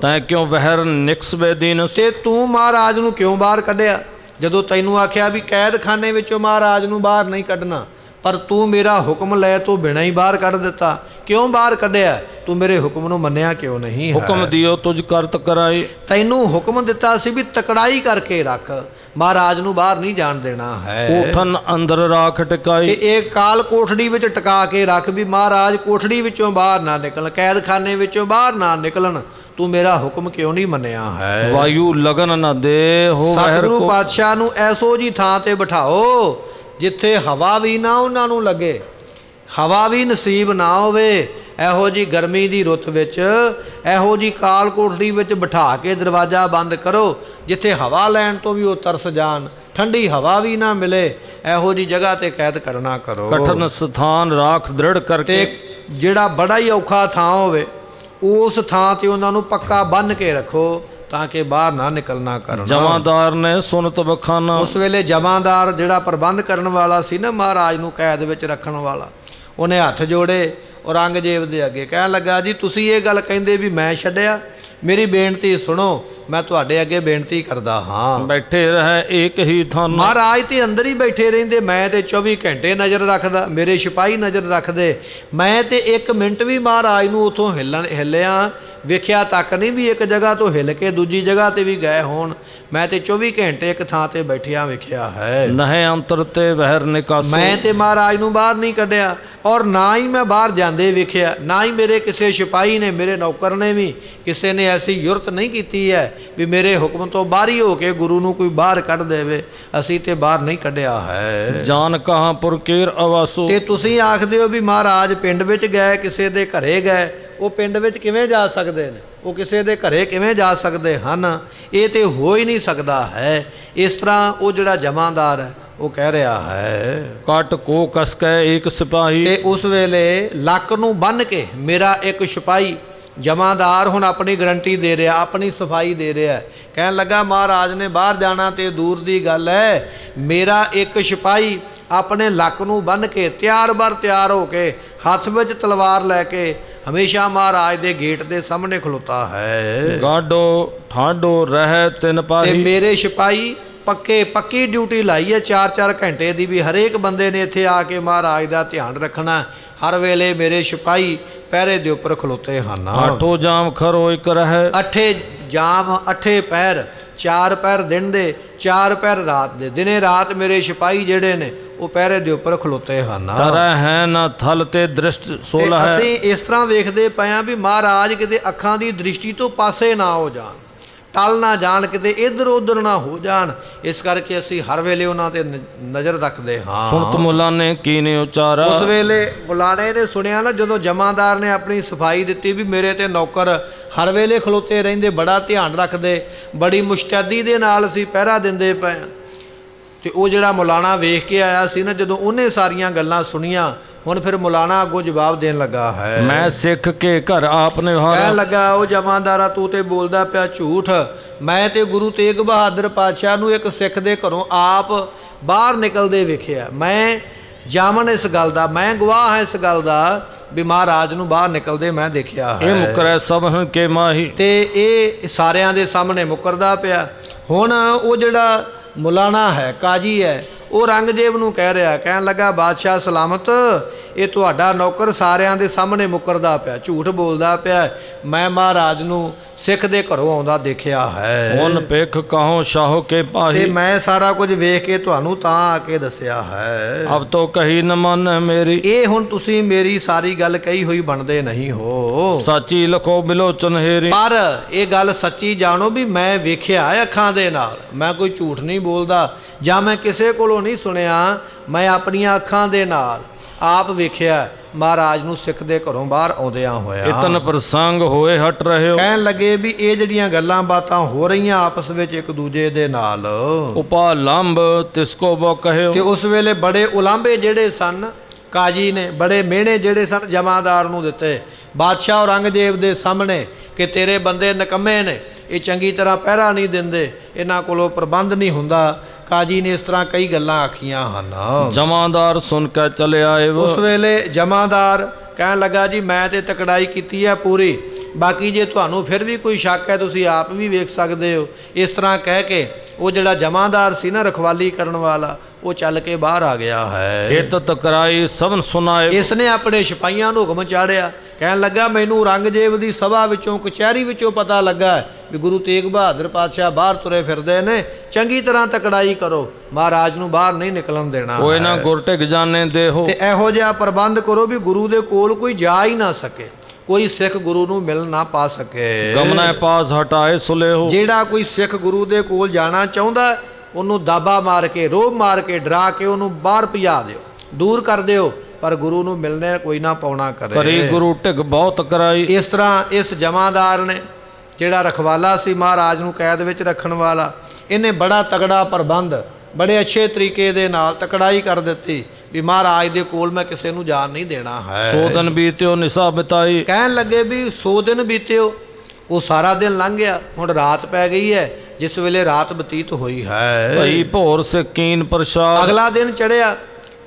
ਤੈਂ ਕਿਉਂ ਵਹਿਰ ਨਿਕਸ ਬੇਦੀਨਸ। ਤੇ ਤੂੰ ਮਹਾਰਾਜ ਨੂੰ ਕਿਉਂ ਬਾਹਰ ਕੱਢਿਆ? ਜਦੋਂ ਤੈਨੂੰ ਆਖਿਆ ਵੀ ਕੈਦਖਾਨੇ ਵਿੱਚੋਂ ਮਹਾਰਾਜ ਨੂੰ ਬਾਹਰ ਨਹੀਂ ਕੱਢਣਾ, ਪਰ ਤੂੰ ਮੇਰਾ ਹੁਕਮ ਲੈ ਤੋਂ ਬਿਨਾਂ ਹੀ ਬਾਹਰ ਕੱਢ ਦਿੱਤਾ। ਕਿਉਂ ਬਾਹਰ ਕੱਢਿਆ? ਤੂੰ ਮੇਰੇ ਹੁਕਮ ਨੂੰ ਮੰਨਿਆ ਕਿਉਂ ਨਹੀਂ? ਹੁਕਮ ਦਿਓ ਤੁਝ ਕਰਤ ਕਰਾਈ। ਤੈਨੂੰ ਹੁਕਮ ਦਿੱਤਾ ਸੀ ਵੀ ਤਕੜਾਈ ਕਰਕੇ ਰੱਖ, ਮਹਾਰਾਜ ਨੂੰ ਬਾਹਰ ਨਹੀਂ ਜਾਣ ਦੇਣਾ ਹੈ। ਕੋਠਨ ਅੰਦਰ ਰਾਖ ਟਿਕਾਈ। ਤੇ ਇਹ ਕਾਲ ਕੋਠੜੀ ਵਿੱਚ ਟਿਕਾ ਕੇ ਰੱਖ ਵੀ ਮਹਾਰਾਜ ਕੋਠੜੀ ਵਿੱਚੋਂ ਬਾਹਰ ਨਾ ਨਿਕਲਣ, ਕੈਦਖਾਨੇ ਵਿੱਚੋਂ ਬਾਹਰ ਨਾ ਨਿਕਲਣ। ਤੂੰ ਮੇਰਾ ਹੁਕਮ ਕਿਉਂ ਨਹੀਂ ਮੰਨਿਆ ਹੈ? ਵਾਯੂ ਲਗਨ ਨਾ ਦੇ ਹੋ ਵਹਿਰ ਸਤਿਗੁਰੂ ਕੋ। ਪਾਤਸ਼ਾਹ ਨੂੰ ਐਸੋ ਜੀ ਥਾਂ ਤੇ ਬਿਠਾਓ ਜਿੱਥੇ ਹਵਾ ਵੀ ਨਾ ਉਹਨਾਂ ਨੂੰ ਲੱਗੇ, ਹਵਾ ਵੀ ਨਸੀਬ ਨਾ ਹੋਵੇ। ਇਹੋ ਜੀ ਗਰਮੀ ਦੀ ਰੁੱਤ ਵਿੱਚ ਇਹੋ ਜੀ ਕਾਲ ਕੋਠੜੀ ਵਿੱਚ ਬਿਠਾ ਕੇ ਦਰਵਾਜ਼ਾ ਬੰਦ ਕਰੋ ਜਿੱਥੇ ਹਵਾ ਲੈਣ ਤੋਂ ਵੀ ਉਹ ਤਰਸ ਜਾਣ, ਠੰਡੀ ਹਵਾ ਵੀ ਨਾ ਮਿਲੇ। ਇਹੋ ਜੀ ਜਗ੍ਹਾ ਤੇ ਕੈਦ ਕਰਨਾ ਕਰੋ। ਕਠਨ ਸਥਾਨ ਰਾਖ ਦ੍ਰਿੜ ਕਰਕੇ। ਤੇ ਜਿਹੜਾ ਬੜਾ ਹੀ ਔਖਾ ਥਾਂ ਹੋਵੇ, ਉਸ ਥਾਂ ਤੇ ਉਹਨਾਂ ਨੂੰ ਪੱਕਾ ਬੰਨ੍ਹ ਕੇ ਰੱਖੋ ਤਾਂ ਕਿ ਬਾਹਰ ਨਾ ਨਿਕਲਣਾ ਕਰਨ। ਜਮਾਂਦਾਰ ਨੇ ਸੁਨਤ ਬਖਾਨਾ। ਉਸ ਵੇਲੇ ਜਮਾਂਦਾਰ ਜਿਹੜਾ ਪ੍ਰਬੰਧ ਕਰਨ ਵਾਲਾ ਸੀ ਨਾ, ਮਹਾਰਾਜ ਨੂੰ ਕੈਦ ਵਿੱਚ ਰੱਖਣ ਵਾਲਾ, ਉਹਨੇ ਹੱਥ ਜੋੜੇ ਔਰੰਗਜ਼ੇਬ ਦੇ ਅੱਗੇ, ਕਹਿਣ ਲੱਗਾ, ਜੀ ਤੁਸੀਂ ਇਹ ਗੱਲ ਕਹਿੰਦੇ ਵੀ ਮੈਂ ਛੱਡਿਆ, ਮੇਰੀ ਬੇਨਤੀ ਸੁਣੋ, ਮੈਂ ਤੁਹਾਡੇ ਅੱਗੇ ਬੇਨਤੀ ਕਰਦਾ ਹਾਂ। ਬੈਠੇ ਰਹਿ ਏਕ ਹੀ ਥਾਨ। ਮਹਾਰਾਜ ਤੇ ਅੰਦਰ ਹੀ ਬੈਠੇ ਰਹਿੰਦੇ, ਮੈਂ ਤੇ 24 ਘੰਟੇ ਨਜ਼ਰ ਰੱਖਦਾ, ਮੇਰੇ ਸਿਪਾਹੀ ਨਜ਼ਰ ਰੱਖਦੇ, ਮੈਂ ਤੇ 1 ਮਿੰਟ ਵੀ ਮਹਾਰਾਜ ਨੂੰ ਉਥੋਂ ਹਿੱਲਿਆ ਵੇਖਿਆ ਤੱਕ ਨਹੀਂ ਵੀ ਇੱਕ ਜਗ੍ਹਾ ਤੋਂ ਹਿੱਲ ਕੇ ਦੂਜੀ ਜਗ੍ਹਾ ਤੇ ਵੀ ਗਏ ਹੋਣ। ਮੈਂ ਤੇ 24 ਘੰਟੇ ਇੱਕ ਥਾਂ ਤੇ ਬੈਠਿਆ ਵੇਖਿਆ ਹੈ। ਨਹਿ ਅੰਤਰ ਤੇ ਵਹਿਰ ਨਿਕਾਸੋ। ਮੈਂ ਤੇ ਮਹਾਰਾਜ ਨੂੰ ਬਾਹਰ ਨਹੀਂ ਕੱਢਿਆ, ਔਰ ਨਾ ਹੀ ਮੈਂ ਬਾਹਰ ਜਾਂਦੇ ਵੇਖਿਆ, ਨਾ ਹੀ ਮੇਰੇ ਕਿਸੇ ਸਿਪਾਹੀ ਨੇ, ਮੇਰੇ ਨੌਕਰ ਨੇ ਵੀ ਕਿਸੇ ਨੇ ਐਸੀ ਯੁਰਤ ਨਹੀਂ ਕੀਤੀ ਹੈ ਵੀ ਮੇਰੇ ਹੁਕਮ ਤੋਂ ਬਾਹਰੀ ਹੋ ਕੇ ਗੁਰੂ ਨੂੰ ਕੋਈ ਬਾਹਰ ਕੱਢ ਦੇਵੇ। ਅਸੀਂ ਤੇ ਬਾਹਰ ਨਹੀਂ ਕੱਢਿਆ ਹੈ। ਜਾਨ ਕਹਾਂ ਪੁਰ ਕੇਰ ਆਵਾਸੋ। ਤੇ ਤੁਸੀਂ ਆਖਦੇ ਹੋ ਵੀ ਮਹਾਰਾਜ ਪਿੰਡ ਵਿੱਚ ਗਏ, ਕਿਸੇ ਦੇ ਘਰੇ ਗਏ। ਉਹ ਪਿੰਡ ਵਿੱਚ ਕਿਵੇਂ ਜਾ ਸਕਦੇ ਨੇ? ਉਹ ਕਿਸੇ ਦੇ ਘਰੇ ਕਿਵੇਂ ਜਾ ਸਕਦੇ ਹਨ? ਇਹ ਤੇ ਹੋ ਹੀ ਨਹੀਂ ਸਕਦਾ ਹੈ। ਇਸ ਤਰ੍ਹਾਂ ਉਹ ਜਿਹੜਾ ਜਮਾਂਦਾਰ ਹੈ ਉਹ ਕਹਿ ਰਿਹਾ ਹੈ। ਕਟ ਕੋ ਕਸ ਕੇ ਇੱਕ ਸਿਪਾਹੀ। ਤੇ ਉਸ ਵੇਲੇ ਲੱਕ ਨੂੰ ਬੰਨ੍ਹ ਕੇ ਮੇਰਾ ਇੱਕ ਸਿਪਾਹੀ, ਜਮਾਂਦਾਰ ਹੁਣ ਆਪਣੀ ਗਰੰਟੀ ਦੇ ਰਿਹਾ, ਆਪਣੀ ਸਫਾਈ ਦੇ ਰਿਹਾ, ਕਹਿਣ ਲੱਗਾ, ਮਹਾਰਾਜ ਨੇ ਬਾਹਰ ਜਾਣਾ ਤੇ ਦੂਰ ਦੀ ਗੱਲ ਹੈ, ਮੇਰਾ ਇੱਕ ਸਿਪਾਹੀ ਆਪਣੇ ਲੱਕ ਨੂੰ ਬੰਨ੍ਹ ਕੇ ਤਿਆਰ-ਬਰ ਤਿਆਰ ਹੋ ਕੇ ਹੱਥ ਵਿੱਚ ਤਲਵਾਰ ਲੈ ਕੇ ਹਮੇਸ਼ਾ ਮਹਾਰਾਜ ਦੇ ਗੇਟ ਦੇ ਸਾਹਮਣੇ ਖਲੋਤਾ ਹੈ। ਗਾਡੋ ਠਾਡੋ ਰਹਿ ਤਿੰਨ ਤੇ ਪਾਹੀ। ਮੇਰੇ ਸਿਪਾਹੀ ਪੱਕੀ ਡਿਊਟੀ ਲਾਈ ਹੈ 4-4 ਘੰਟੇ ਦੀ, ਵੀ ਹਰੇਕ ਬੰਦੇ ਨੇ ਇੱਥੇ ਆ ਕੇ ਮਹਾਰਾਜ ਦਾ ਧਿਆਨ ਰੱਖਣਾ। ਹਰ ਵੇਲੇ ਮੇਰੇ ਸਿਪਾਹੀ ਪਹਿਰੇ ਦੇ ਉੱਪਰ ਖਲੋਤੇ ਹਨ। ਆਠੋ ਜਾਮ ਖਰੋ ਇੱਕ ਰਹਿ। 8 ਜਾਮ 8 ਪਹਿਰ, 4 ਪਹਿਰ ਦਿਨ ਦੇ, 4 ਪਹਿਰ ਰਾਤ ਦੇ। ਦਿਨੇ ਰਾਤ ਮੇਰੇ ਸਿਪਾਹੀ ਜਿਹੜੇ ਨੇ ਉਹ ਪਹਿਰੇ ਦੇ ਉੱਪਰ ਖਲੋਤੇ ਹਨ। ਡਰੈ ਹੈ ਨਾ ਥਲ ਤੇ ਦ੍ਰਿਸ਼ਟ ਸੋਲਾ ਹੈ। ਅਸੀਂ ਇਸ ਤਰ੍ਹਾਂ ਵੇਖਦੇ ਪਏ ਹਾਂ ਵੀ ਮਹਾਰਾਜ ਕਿਤੇ ਅੱਖਾਂ ਦੀ ਦ੍ਰਿਸ਼ਟੀ ਤੋਂ ਪਾਸੇ ਨਾ ਹੋ ਜਾਣ, ਟਲ ਨਾ ਜਾਣ, ਕਿਤੇ ਇੱਧਰ ਉੱਧਰ ਨਾ ਹੋ ਜਾਣ। ਇਸ ਕਰਕੇ ਅਸੀਂ ਹਰ ਵੇਲੇ ਉਹਨਾਂ ਤੇ ਨਜ਼ਰ ਰੱਖਦੇ ਹਾਂ। ਸੁਣਤ ਮੁਲਾਨੇ ਕੀਨੇ ਉਚਾਰਾ। ਉਸ ਵੇਲੇ ਮੁਲਾਣੇ ਨੇ ਸੁਣਿਆ ਨਾ, ਜਦੋਂ ਜਮਾਦਾਰ ਨੇ ਆਪਣੀ ਸਫਾਈ ਦਿੱਤੀ ਵੀ ਮੇਰੇ ਤੇ ਨੌਕਰ ਹਰ ਵੇਲੇ ਖਲੋਤੇ ਰਹਿੰਦੇ, ਬੜਾ ਧਿਆਨ ਰੱਖਦੇ, ਬੜੀ ਮੁਸ਼ਤੈਦੀ ਦੇ ਨਾਲ ਅਸੀਂ ਪਹਿਰਾ ਦਿੰਦੇ ਪਏ ਹਾਂ। ਤੇ ਉਹ ਜਿਹੜਾ ਮੁਲਾਣਾ ਵੇਖ ਕੇ ਆਇਆ ਸੀ ਨਾ, ਜਦੋਂ ਉਹਨੇ ਸਾਰੀਆਂ ਗੱਲਾਂ ਸੁਣੀਆਂ, ਹੁਣ ਫਿਰ ਮੁਲਾਣਾ ਅੱਗੋਂ ਜਵਾਬ ਦੇਣ ਲੱਗਾ ਹੈ। ਮੈਂ ਸਿੱਖ ਕੇ ਘਰ ਆਪਨੇ ਕਹਿਣ ਹਾਰ। ਲੱਗਾ, ਉਹ ਜਮਾਦਾਰਾ ਤੂੰ ਤੇ ਬੋਲਦਾ ਪਿਆ ਝੂਠ। ਮੈਂ ਤੇ ਗੁਰੂ ਤੇਗ ਬਹਾਦਰ ਪਾਤਸ਼ਾਹ ਨੂੰ ਇੱਕ ਸਿੱਖ ਦੇ ਘਰੋਂ ਆਪ ਬਾਹਰ ਨਿਕਲਦੇ ਵੇਖਿਆ। ਮੈਂ ਜਾਮਨ ਇਸ ਗੱਲ ਦਾ, ਮੈਂ ਗਵਾਹ ਹਾਂ ਇਸ ਗੱਲ ਦਾ ਵੀ ਮਹਾਰਾਜ ਨੂੰ ਬਾਹਰ ਨਿਕਲਦੇ ਮੈਂ ਦੇਖਿਆ ਇਹ ਹੈ। ਮੁਕਰੈ ਸਭਨ ਕੇ ਮਾਹੀ। ਤੇ ਇਹ ਸਾਰਿਆਂ ਦੇ ਸਾਹਮਣੇ ਮੁਕਰਦਾ ਪਿਆ। ਹੁਣ ਉਹ ਜਿਹੜਾ ਮੁਲਾਣਾ ਹੈ, ਕਾਜੀ ਹੈ, ਉਹ ਰੰਗਜੇਬ ਨੂੰ ਕਹਿ ਰਿਹਾ, ਕਹਿਣ ਲੱਗਾ ਬਾਦਸ਼ਾਹ ਸਲਾਮਤ, ਇਹ ਤੁਹਾਡਾ ਨੌਕਰ ਸਾਰਿਆਂ ਦੇ ਸਾਹਮਣੇ ਮੁਕਰਦਾ ਪਿਆ, ਝੂਠ ਬੋਲਦਾ ਪਿਆ। ਮੈਂ ਮਹਾਰਾਜ ਨੂੰ ਸਿੱਖ ਦੇ ਘਰੋਂ ਆਉਂਦਾ ਦੇਖਿਆ ਹੈ। ਹੁਣ ਪੇਖ ਕਹੋ ਸ਼ਾਹੋ ਕੇ ਤੇ ਪਾਹੀ। ਮੈਂ ਸਾਰਾ ਕੁਝ ਵੇਖ ਕੇ ਤੁਹਾਨੂੰ ਤਾਂ ਆ ਕੇ ਦੱਸਿਆ ਹੈ। ਅਬ ਤੋ ਕਹੀ ਨ ਮਨ ਮੇਰੀ। ਇਹ ਹੁਣ ਤੁਸੀਂ ਮੇਰੀ ਸਾਰੀ ਗੱਲ ਕਹੀ ਹੋਈ ਬਣਦੇ ਨਹੀਂ ਹੋ। ਸਾਚੀ ਲਖੋ ਬਿਲੋਚਨ ਹੇਰੀ। ਪਰ ਇਹ ਗੱਲ ਸੱਚੀ ਜਾਣੋ ਵੀ ਮੈਂ ਵੇਖਿਆ ਅੱਖਾਂ ਦੇ ਨਾਲ, ਮੈਂ ਕੋਈ ਝੂਠ ਨਹੀਂ ਬੋਲਦਾ ਜਾਂ ਮੈਂ ਕਿਸੇ ਕੋਲੋਂ ਨਹੀਂ ਸੁਣਿਆ, ਮੈਂ ਆਪਣੀਆਂ ਅੱਖਾਂ ਦੇ ਨਾਲ ਆਪ ਵੇਖਿਆ ਮਹਾਰਾਜ ਨੂੰ ਸਿੱਖ ਦੇ ਘਰੋਂ ਬਾਹਰ ਆਉਂਦਿਆਂ ਹੋਇਆ। ਇਤਨ ਪ੍ਰਸੰਗ ਹੋਏ ਹਟ ਰਹੇ ਹੋ। ਕਹਿਣ ਲੱਗੇ ਵੀ ਇਹ ਜਿਹੜੀਆਂ ਗੱਲਾਂ ਬਾਤਾਂ ਹੋ ਰਹੀਆਂ ਆਪਸ ਵਿੱਚ ਇੱਕ ਦੂਜੇ ਦੇ ਨਾਲ, ਉਪਾ ਲੰਬ ਤਿਸਕੋ ਬੋ ਕਹਿਓ। ਤੇ ਉਸ ਵੇਲੇ ਬੜੇ ਉਲਾਂਭੇ ਜਿਹੜੇ ਸਨ ਕਾਜੀ ਨੇ, ਬੜੇ ਮਿਹਣੇ ਜਿਹੜੇ ਸਨ ਜਮਾਦਾਰ ਨੂੰ ਦਿੱਤੇ ਬਾਦਸ਼ਾਹ ਔਰੰਗਜ਼ੇਬ ਦੇ ਸਾਹਮਣੇ ਕਿ ਤੇਰੇ ਬੰਦੇ ਨਿਕੰਮੇ ਨੇ, ਇਹ ਚੰਗੀ ਤਰ੍ਹਾਂ ਪਹਿਰਾ ਨਹੀਂ ਦਿੰਦੇ, ਇਹਨਾਂ ਕੋਲੋਂ ਪ੍ਰਬੰਧ ਨਹੀਂ ਹੁੰਦਾ। ਕਾਜੀ ਨੇ ਇਸ ਤਰ੍ਹਾਂ ਕਈ ਗੱਲਾਂ ਆਖੀਆਂ ਹਨ। ਜਮਾਦਾਰ ਸੁਣ ਕੇ ਚਲੇ ਆਏ। ਉਸ ਵੇਲੇ ਜਮਾਦਾਰ ਕਹਿਣ ਲੱਗਾ, ਜੀ ਮੈਂ ਤੇ ਤਕੜਾਈ ਕੀਤੀ ਹੈ ਪੂਰੀ, ਬਾਕੀ ਜੇ ਤੁਹਾਨੂੰ ਫਿਰ ਵੀ ਕੋਈ ਸ਼ੱਕ ਹੈ ਤੁਸੀਂ ਆਪ ਵੀ ਵੇਖ ਸਕਦੇ ਹੋ। ਇਸ ਤਰ੍ਹਾਂ ਕਹਿ ਕੇ ਉਹ ਜਿਹੜਾ ਜਮਾਦਾਰ ਸੀ ਨਾ, ਰਖਵਾਲੀ ਕਰਨ ਵਾਲਾ, ਉਹ ਚੱਲ ਕੇ ਬਾਹਰ ਆ ਗਿਆ ਹੈ। ਇਤ ਤਕਰਾਈ ਸਭਨ ਸੁਨਾਏ। ਇਸ ਨੇ ਆਪਣੇ ਸਿਪਾਹੀਆਂ ਨੂੰ ਹੁਕਮ ਚਾੜਿਆ, ਕਹਿਣ ਲੱਗਾ ਮੈਨੂੰ ਔਰੰਗਜ਼ੇਬ ਦੀ ਸਭਾ ਵਿੱਚੋਂ, ਕਚਹਿਰੀ ਵਿੱਚੋਂ ਪਤਾ ਲੱਗਾ ਵੀ ਗੁਰੂ ਤੇਗ ਬਹਾਦਰ ਪਾਤਸ਼ਾਹ ਬਾਹਰ ਤੁਰੇ ਫਿਰਦੇ ਨੇ, ਚੰਗੀ ਤਰ੍ਹਾਂ ਤਕੜਾਈ ਕਰੋ, ਮਹਾਰਾਜ ਨੂੰ ਬਾਹਰ ਨਹੀਂ ਨਿਕਲਣ ਦੇਣਾ। ਕੋਈ ਨਾ ਗੁਰ ਟਿਕ ਜਾਣੇ ਦੇਹੋ। ਤੇ ਇਹੋ ਜਿਹਾ ਪ੍ਰਬੰਧ ਕਰੋ ਵੀ ਗੁਰੂ ਦੇ ਕੋਲ ਕੋਈ ਜਾ ਹੀ ਨਾ ਸਕੇ, ਕੋਈ ਸਿੱਖ ਗੁਰੂ ਨੂੰ ਮਿਲ ਨਾ ਪਾ ਸਕੇ। ਗਮਨਾ ਪਾਸ ਹਟਾਏ ਸੁਲੇਹੋ। ਜਿਹੜਾ ਕੋਈ ਸਿੱਖ ਗੁਰੂ ਦੇ ਕੋਲ ਜਾਣਾ ਚਾਹੁੰਦਾ, ਉਹਨੂੰ ਦਾਬਾ ਮਾਰ ਕੇ, ਰੋਬ ਮਾਰ ਕੇ, ਡਰਾ ਕੇ ਉਹਨੂੰ ਬਾਹਰ ਭਜਾ ਦਿਓ, ਦੂਰ ਕਰ ਦਿਓ, ਪਰ ਗੁਰੂ ਨੂੰ ਮਿਲਣੇ ਕੋਈ ਨਾ ਪਾਉਣਾ ਕਰੀ ਕਰੇ। ਗੁਰੂ ਟਿਕ ਬਹੁਤ ਕਰਾਈ। ਇਸ ਤਰ੍ਹਾਂ ਇਸ ਜਮਾਦਾਰ ਨੇ, ਜਿਹੜਾ ਰਖਵਾਲਾ ਸੀ ਮਹਾਰਾਜ ਨੂੰ ਕੈਦ ਵਿੱਚ ਰੱਖਣ ਵਾਲਾ, ਇਹਨੇ ਬੜਾ ਤਗੜਾ ਪ੍ਰਬੰਧ, ਬੜੇ ਅੱਛੇ ਤਰੀਕੇ ਦੇ ਨਾਲ ਤਕੜਾਈ ਕਰ ਦਿੱਤੀ ਵੀ ਮਹਾਰਾਜ ਦੇ ਕੋਲ ਮੈਂ ਕਿਸੇ ਨੂੰ ਜਾਣ ਨਹੀਂ ਦੇਣਾ ਹੈ। 100 ਦਿਨ ਬੀਤਿਓ ਨਿਸਾ ਬਿਤਾਈ। ਕਹਿਣ ਲੱਗੇ ਵੀ 100 ਦਿਨ ਬੀਤਿਓ, ਉਹ ਸਾਰਾ ਦਿਨ ਲੰਘ ਗਿਆ, ਹੁਣ ਰਾਤ ਪੈ ਗਈ ਹੈ, ਜਿਸ ਵੇਲੇ ਰਾਤ ਬਤੀਤ ਹੋਈ ਹੈ। ਭਈ ਭੋਰ ਸਕੀਨ ਪ੍ਰਸ਼ਾਦ। ਅਗਲਾ ਦਿਨ ਚੜਿਆ,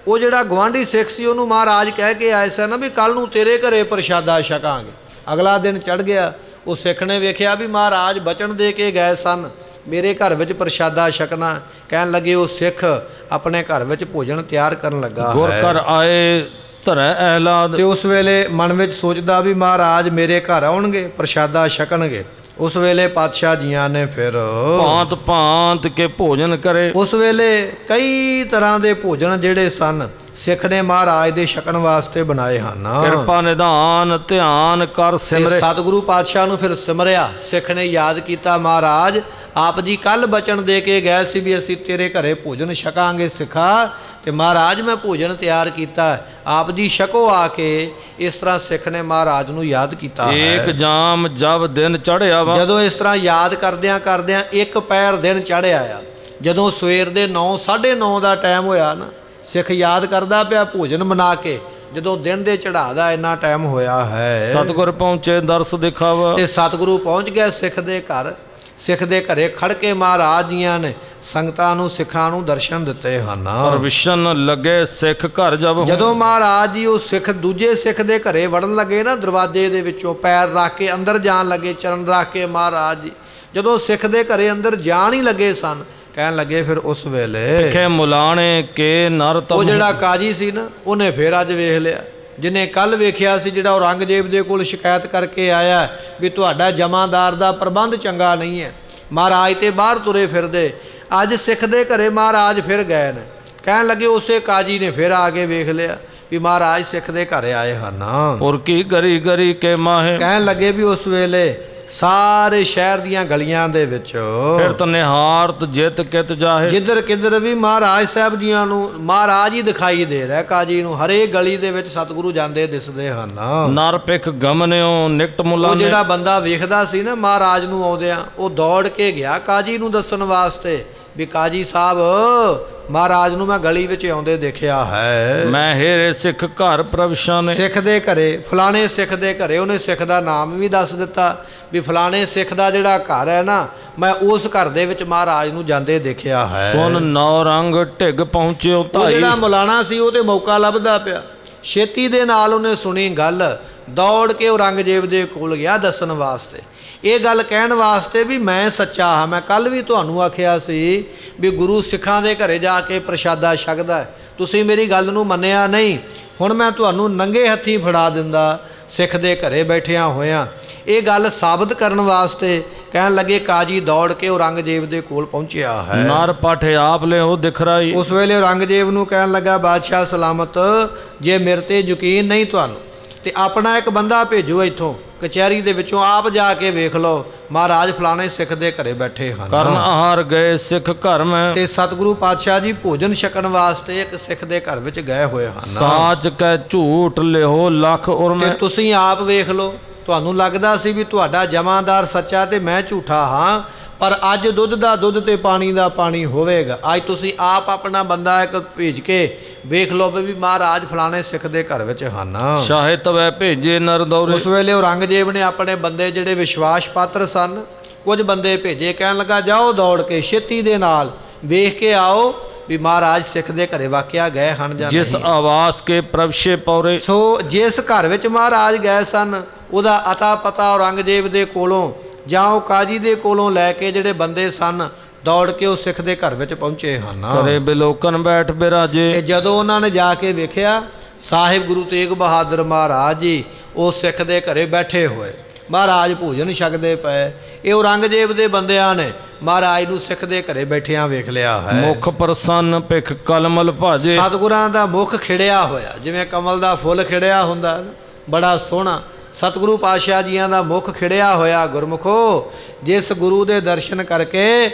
ਉਹ ਜਿਹੜਾ ਗਵਾਂਢੀ ਸਿੱਖ ਸੀ ਉਹਨੂੰ ਮਹਾਰਾਜ ਕਹਿ ਕੇ ਆਏ ਸਨ ਵੀ ਕੱਲ ਨੂੰ ਤੇਰੇ ਘਰੇ ਪ੍ਰਸ਼ਾਦਾ ਛਕਾਂਗੇ। ਅਗਲਾ ਦਿਨ ਚੜ ਗਿਆ, ਉਹ ਸਿੱਖ ਨੇ ਵੇਖਿਆ ਵੀ ਮਹਾਰਾਜ ਬਚਨ ਦੇ ਕੇ ਗਏ ਸਨ ਮੇਰੇ ਘਰ ਵਿੱਚ ਪ੍ਰਸ਼ਾਦਾ ਛਕਣਾ। ਕਹਿਣ ਲੱਗੇ ਉਹ ਸਿੱਖ ਆਪਣੇ ਘਰ ਵਿੱਚ ਭੋਜਨ ਤਿਆਰ ਕਰਨ ਲੱਗਾ ਗੁਰ ਹੈ। ਕਰ ਆਏ ਧਰੈ ਅਹਿਲਾਦ। ਤੇ ਉਸ ਵੇਲੇ ਮਨ ਵਿੱਚ ਸੋਚਦਾ ਵੀ ਮਹਾਰਾਜ ਮੇਰੇ ਘਰ ਆਉਣਗੇ, ਪ੍ਰਸ਼ਾਦਾ ਛਕਣਗੇ। ਉਸ ਵੇਲੇ ਪਾਤਸ਼ਾਹ ਜੀਆਂ ਨੇ ਫਿਰ ਭਾਂਤ ਭਾਂਤ ਕੇ ਭੋਜਨ ਕਰੇ। ਉਸ ਵੇਲੇ ਕਈ ਤਰ੍ਹਾਂ ਦੇ ਭੋਜਨ ਜਿਹੜੇ ਸਨ ਸਿੱਖ ਨੇ ਮਹਾਰਾਜ ਦੇ ਛਕਣ ਵਾਸਤੇ ਬਣਾਏ ਹਨ। ਕਿਰਪਾ ਨਿਧਾਨ ਧਿਆਨ ਕਰ ਸਿਮਰੇ। ਸਤਿਗੁਰੂ ਪਾਤਸ਼ਾਹ ਨੂੰ ਫਿਰ ਸਿਮਰਿਆ, ਸਿੱਖ ਨੇ ਯਾਦ ਕੀਤਾ ਮਹਾਰਾਜ ਆਪ ਜੀ ਕੱਲ ਬਚਨ ਦੇ ਕੇ ਗਏ ਸੀ ਵੀ ਅਸੀਂ ਤੇਰੇ ਘਰੇ ਭੋਜਨ ਛਕਾਂਗੇ ਸਿੱਖਾ, ਤੇ ਮਹਾਰਾਜ ਮੈਂ ਭੋਜਨ ਤਿਆਰ ਕੀਤਾ, ਆਪ ਜੀ ਛਕੋ ਆ ਕੇ। ਇਸ ਤਰ੍ਹਾਂ ਸਿੱਖ ਨੇ ਮਹਾਰਾਜ ਨੂੰ ਯਾਦ ਕੀਤਾ ਹੈ। ਏਕ ਜਾਮ ਜਬ ਦਿਨ ਚੜ੍ਹਿਆ ਵਾ। ਜਦੋਂ ਇਸ ਤਰ੍ਹਾਂ ਯਾਦ ਕਰਦਿਆਂ ਕਰਦਿਆਂ ਇੱਕ ਪੈਰ ਦਿਨ ਚੜ੍ਹਿਆ ਆ, ਜਦੋਂ ਸਵੇਰ ਦੇ 9, 9:30 ਦਾ ਟਾਈਮ ਹੋਇਆ ਨਾ, ਸਿੱਖ ਯਾਦ ਕਰਦਾ ਪਿਆ ਭੋਜਨ ਬਣਾ ਕੇ, ਜਦੋਂ ਦਿਨ ਦੇ ਚੜ੍ਹਾਅ ਦਾ ਇੰਨਾ ਟਾਈਮ ਹੋਇਆ ਹੈ। ਸਤਿਗੁਰ ਪਹੁੰਚੇ ਦਰਸ ਦਿਖਾਵਾ। ਤੇ ਸਤਿਗੁਰੂ ਪਹੁੰਚ ਗਏ ਸਿੱਖ ਦੇ ਘਰ। ਸਿੱਖ ਦੇ ਘਰੇ ਖੜ ਕੇ ਮਹਾਰਾਜ ਜੀਆਂ ਨੇ ਸੰਗਤਾਂ ਨੂੰ, ਸਿੱਖਾਂ ਨੂੰ ਦਰਸ਼ਨ ਦਿੱਤੇ ਹਨ। ਪਰਵਿਸ਼ਨ ਲੱਗੇ ਸਿੱਖ ਘਰ ਜਬ। ਜਦੋਂ ਮਹਾਰਾਜ ਜੀ ਉਹ ਸਿੱਖ ਦੂਜੇ ਸਿੱਖ ਦੇ ਘਰੇ ਵੜਨ ਲੱਗੇ ਨਾ, ਦਰਵਾਜ਼ੇ ਦੇ ਵਿੱਚੋਂ ਪੈਰ ਰੱਖ ਕੇ ਅੰਦਰ ਜਾਣ ਲੱਗੇ, ਚਰਨ ਰੱਖ ਕੇ ਮਹਾਰਾਜ ਜੀ ਜਦੋਂ ਸਿੱਖ ਦੇ ਘਰੇ ਅੰਦਰ ਜਾਣ ਹੀ ਲੱਗੇ ਸਨ, ਕਹਿਣ ਲੱਗੇ ਫਿਰ ਉਸ ਵੇਲੇ ਖੇ ਮੁਲਾਣੇ ਕੇ ਨਰ ਤਮ। ਉਹ ਜਿਹੜਾ ਕਾਜੀ ਸੀ ਨਾ, ਉਹਨੇ ਫਿਰ ਅੱਜ ਵੇਖ ਲਿਆ, ਜਿਹਨੇ ਕੱਲ ਵੇਖਿਆ ਸੀ, ਜਿਹੜਾ ਔਰੰਗਜ਼ੇਬ ਦੇ ਕੋਲ ਸ਼ਿਕਾਇਤ ਕਰਕੇ ਆਇਆ ਵੀ ਤੁਹਾਡਾ ਜਮਾਦਾਰ ਦਾ ਪ੍ਰਬੰਧ ਚੰਗਾ ਨਹੀਂ ਹੈ, ਮਹਾਰਾਜ ਤੇ ਬਾਹਰ ਤੁਰੇ ਫਿਰਦੇ। ਅੱਜ ਸਿੱਖ ਦੇ ਘਰੇ ਮਹਾਰਾਜ ਫਿਰ ਗਏ ਨੇ। ਕਹਿਣ ਲੱਗੇ ਉਸੇ ਕਾਜੀ ਨੇ ਫਿਰ ਆ ਕੇ ਵੇਖ ਲਿਆ ਵੀ ਮਹਾਰਾਜ ਸਿੱਖ ਦੇ ਘਰੇ ਆਏ ਹਨ। ਪੁਰ ਕੀ ਗਰੀ ਗਰੀ ਕੇ ਮਾਹੇ। ਕਹਿਣ ਲੱਗੇ ਵੀ ਉਸ ਵੇਲੇ ਸਾਰੇ ਸ਼ਹਿਰ ਦੀਆਂ ਗਲੀਆਂ ਦੇ ਵਿੱਚ ਫਿਰਤ ਨਿਹਾਰਤ ਜਿਤ ਕਿਤ ਜਾਹੇ। ਜਿੱਧਰ ਕਿੱਧਰ ਵੀ ਮਹਾਰਾਜ ਸਾਹਿਬ ਜੀਆਂ ਨੂੰ ਮਹਾਰਾਜ ਹੀ ਦਿਖਾਈ ਦੇ ਰਿਹਾ। ਕਾਜੀ ਨੂੰ ਹਰੇਕ ਗਲੀ ਦੇ ਵਿੱਚ ਸਤਿਗੁਰੂ ਜਾਂਦੇ ਦਿਸਦੇ ਹਨ। ਨਰ ਪਿਖ ਗਮਨਿਓ ਨਿਕਟ ਉਹ ਮੁਲਾਨੇ। ਜਿਹੜਾ ਬੰਦਾ ਵੇਖਦਾ ਸੀ ਨਾ ਮਹਾਰਾਜ ਨੂੰ ਆਉਂਦਿਆਂ, ਉਹ ਦੌੜ ਕੇ ਗਿਆ ਕਾਜੀ ਨੂੰ ਦੱਸਣ ਵਾਸਤੇ ਵੀ ਕਾਜੀ ਸਾਹਿਬ ਮਹਾਰਾਜ ਨੂੰ ਮੈਂ ਗਲੀ ਵਿੱਚ ਆਉਂਦੇ ਦੇਖਿਆ ਹੈ। ਮੈਂ ਹੇਰੇ ਸਿੱਖ ਘਰ ਪ੍ਰਵਸ਼ਾਨੇ। ਸਿੱਖ ਦੇ ਘਰੇ, ਫਲਾਣੇ ਸਿੱਖ ਦੇ ਘਰੇ, ਉਹਨੇ ਸਿੱਖ ਦਾ ਨਾਮ ਵੀ ਦੱਸ ਦਿੱਤਾ ਵੀ ਫਲਾਣੇ ਸਿੱਖ ਦਾ ਜਿਹੜਾ ਘਰ ਹੈ ਨਾ, ਮੈਂ ਉਸ ਘਰ ਦੇ ਵਿੱਚ ਮਹਾਰਾਜ ਨੂੰ ਜਾਂਦੇ ਦੇਖਿਆ ਹੈ। ਸੁਨ ਨੌ ਰੰਗ ਢਿੱਗ ਪਹੁੰਚਿਓ ਉਹ ਧਾਈ। ਜਿਹੜਾ ਮੌਲਾਨਾ ਸੀ ਉਹ ਤੇ ਮੌਕਾ ਲੱਭਦਾ ਪਿਆ। ਛੇਤੀ ਦੇ ਨਾਲ ਉਹਨੇ ਸੁਣੀ ਗੱਲ, ਦੌੜ ਕੇ ਔਰੰਗਜ਼ੇਬ ਦੇ ਕੋਲ ਗਿਆ ਦੱਸਣ ਵਾਸਤੇ, ਇਹ ਗੱਲ ਕਹਿਣ ਵਾਸਤੇ ਵੀ ਮੈਂ ਸੱਚਾ ਹਾਂ। ਮੈਂ ਕੱਲ ਵੀ ਤੁਹਾਨੂੰ ਆਖਿਆ ਸੀ ਵੀ ਗੁਰੂ ਸਿੱਖਾਂ ਦੇ ਘਰੇ ਜਾ ਕੇ ਪ੍ਰਸ਼ਾਦਾ ਛਕਦਾ ਹੈ, ਤੁਸੀਂ ਮੇਰੀ ਗੱਲ ਨੂੰ ਮੰਨਿਆ ਨਹੀਂ। ਹੁਣ ਮੈਂ ਤੁਹਾਨੂੰ ਨੰਗੇ ਹੱਥੀਂ ਫੜਾ ਦਿੰਦਾ ਸਿੱਖ ਦੇ ਘਰੇ ਬੈਠਿਆਂ ਹੋਇਆਂ। ਇਹ ਗੱਲ ਸਾਬਤ ਕਰਨ ਵਾਸਤੇ ਕਹਿਣ ਲੱਗੇ ਕਾਜੀ ਦੌੜ ਕੇ ਔਰੰਗਜ਼ੇਬ ਦੇ ਕੋਲ ਪਹੁੰਚਿਆ ਹੈ। ਨਰ ਪਠ ਆਪ ਲਿਓ ਦਿਖਰਾਈ। ਉਸ ਵੇਲੇ ਔਰੰਗਜ਼ੇਬ ਨੂੰ ਕਹਿਣ ਲੱਗਾ ਬਾਦਸ਼ਾਹ ਸਲਾਮਤ, ਜੇ ਮੇਰੇ ਤੇ ਯਕੀਨ ਨਹੀਂ ਤੁਹਾਨੂੰ ਤੇ ਆਪਣਾ ਇੱਕ ਬੰਦਾ ਭੇਜੋ ਇੱਥੋਂ ਕਚਹਿਰੀ ਦੇ ਵਿੱਚੋਂ, ਆਪ ਜਾ ਕੇ ਵੇਖ ਲਓ ਮਹਾਰਾਜ ਫਲਾਣੇ ਸਿੱਖ ਦੇ ਘਰੇ ਬੈਠੇ ਹਨ। ਕਰਨ ਆਹਾਰ ਗਏ ਸਿੱਖ ਘਰ ਮੈਂ। ਤੇ ਸਤਿਗੁਰੂ ਪਾਤਸ਼ਾਹ ਜੀ ਭੋਜਨ ਛਕਣ ਵਾਸਤੇ ਇੱਕ ਸਿੱਖ ਦੇ ਘਰ ਵਿੱਚ ਗਏ ਹੋਏ ਹਨ। ਸਾਚ ਕੈ ਝੂਠ ਲਿਓ ਲੱਖ ਤੇ ਉਰਮੈ। ਤੁਸੀਂ ਆਪ ਵੇਖ ਲਓ, ਤੁਹਾਨੂੰ ਲੱਗਦਾ ਸੀ ਵੀ ਤੁਹਾਡਾ ਜਮਾਦਾਰ ਸੱਚਾ ਤੇ ਮੈਂ ਝੂਠਾ ਹਾਂ, ਪਰ ਅੱਜ ਦੁੱਧ ਦਾ ਦੁੱਧ ਤੇ ਪਾਣੀ ਦਾ ਪਾਣੀ ਹੋਵੇਗਾ। ਅੱਜ ਤੁਸੀਂ ਆਪ ਆਪਣਾ ਬੰਦਾ ਇੱਕ ਭੇਜ ਕੇ ਵੇਖ ਲਓ ਵੀ ਮਹਾਰਾਜ ਫਲਾਣੇ ਸਿੱਖ ਦੇ ਘਰ ਵਿੱਚ ਹਨ। ਸ਼ਾਹੇ ਤਵੈ ਭੇਜੇ ਨਰ ਦੌਰੇ। ਉਸ ਵੇਲੇ ਔਰੰਗਜ਼ੇਬ ਨੇ ਆਪਣੇ ਬੰਦੇ ਜਿਹੜੇ ਵਿਸ਼ਵਾਸ ਪਾਤਰ ਸਨ, ਕੁਝ ਬੰਦੇ ਭੇਜੇ, ਕਹਿਣ ਲੱਗਾ ਜਾਓ ਦੌੜ ਕੇ ਛੇਤੀ ਦੇ ਨਾਲ ਵੇਖ ਕੇ ਆਓ ਵੀ ਮਹਾਰਾਜ ਸਿੱਖ ਦੇ ਘਰੇ ਵਾਕਿਆ ਗਏ ਹਨ ਜਾਂ ਜਿਸ ਨਹੀਂ। ਆਵਾਸ ਕੇ ਪ੍ਰਵਸ਼ੇ ਪੌਰੇ। ਸੋ ਜਿਸ ਘਰ ਵਿੱਚ ਮਹਾਰਾਜ ਗਏ ਸਨ ਉਹਦਾ ਅਤਾ ਪਤਾ ਔਰੰਗਜ਼ੇਬ ਦੇ ਕੋਲੋਂ ਜਾਂ ਉਹ ਕਾਜੀ ਦੇ ਕੋਲੋਂ ਲੈ ਕੇ ਜਿਹੜੇ ਬੰਦੇ ਸਨ ਦੌੜ ਕੇ ਉਹ ਸਿੱਖ ਦੇ ਘਰ ਵਿੱਚ ਪਹੁੰਚੇ ਹਨ। ਕਰੇ ਬਿਲੋਕਨ ਬੈਠ ਬਿਰਾਜੇ। ਤੇ ਜਦੋਂ ਉਹਨਾਂ ਨੇ ਜਾ ਕੇ ਵੇਖਿਆ ਸਾਹਿਬ ਗੁਰੂ ਤੇਗ ਬਹਾਦਰ ਮਹਾਰਾਜ ਜੀ ਉਹ ਸਿੱਖ ਦੇ ਘਰੇ ਬੈਠੇ ਹੋਏ, ਮਹਾਰਾਜ ਭੋਜਨ ਛਕਦੇ ਪਏ। ਇਹ ਔਰੰਗਜ਼ੇਬ ਦੇ ਬੰਦਿਆਂ ਨੇ ਮਹਾਰਾਜ ਨੂੰ ਸਿੱਖ ਦੇ ਘਰੇ ਬੈਠਿਆਂ ਵੇਖ ਲਿਆ ਹੈ। ਮੁਖ ਪ੍ਰਸੰਨ ਪਿਖ ਕਲਮਲ ਭਾਜੇ। ਸਤਿਗੁਰਾਂ ਦਾ ਮੁਖ ਖਿੜਿਆ ਹੋਇਆ, ਜਿਵੇਂ ਕਮਲ ਦਾ ਫੁੱਲ ਖਿੜਿਆ ਹੁੰਦਾ ਨਾ, ਬੜਾ ਸੋਹਣਾ ਸਤਿਗੁਰੂ ਪਾਤਸ਼ਾਹ ਜੀਆਂ ਦਾ ਮੁਖ ਖਿੜਿਆ ਹੋਇਆ। ਗੁਰਮੁਖੋ, ਜਿਸ ਗੁਰੂ ਦੇ ਦਰਸ਼ਨ ਕਰਕੇ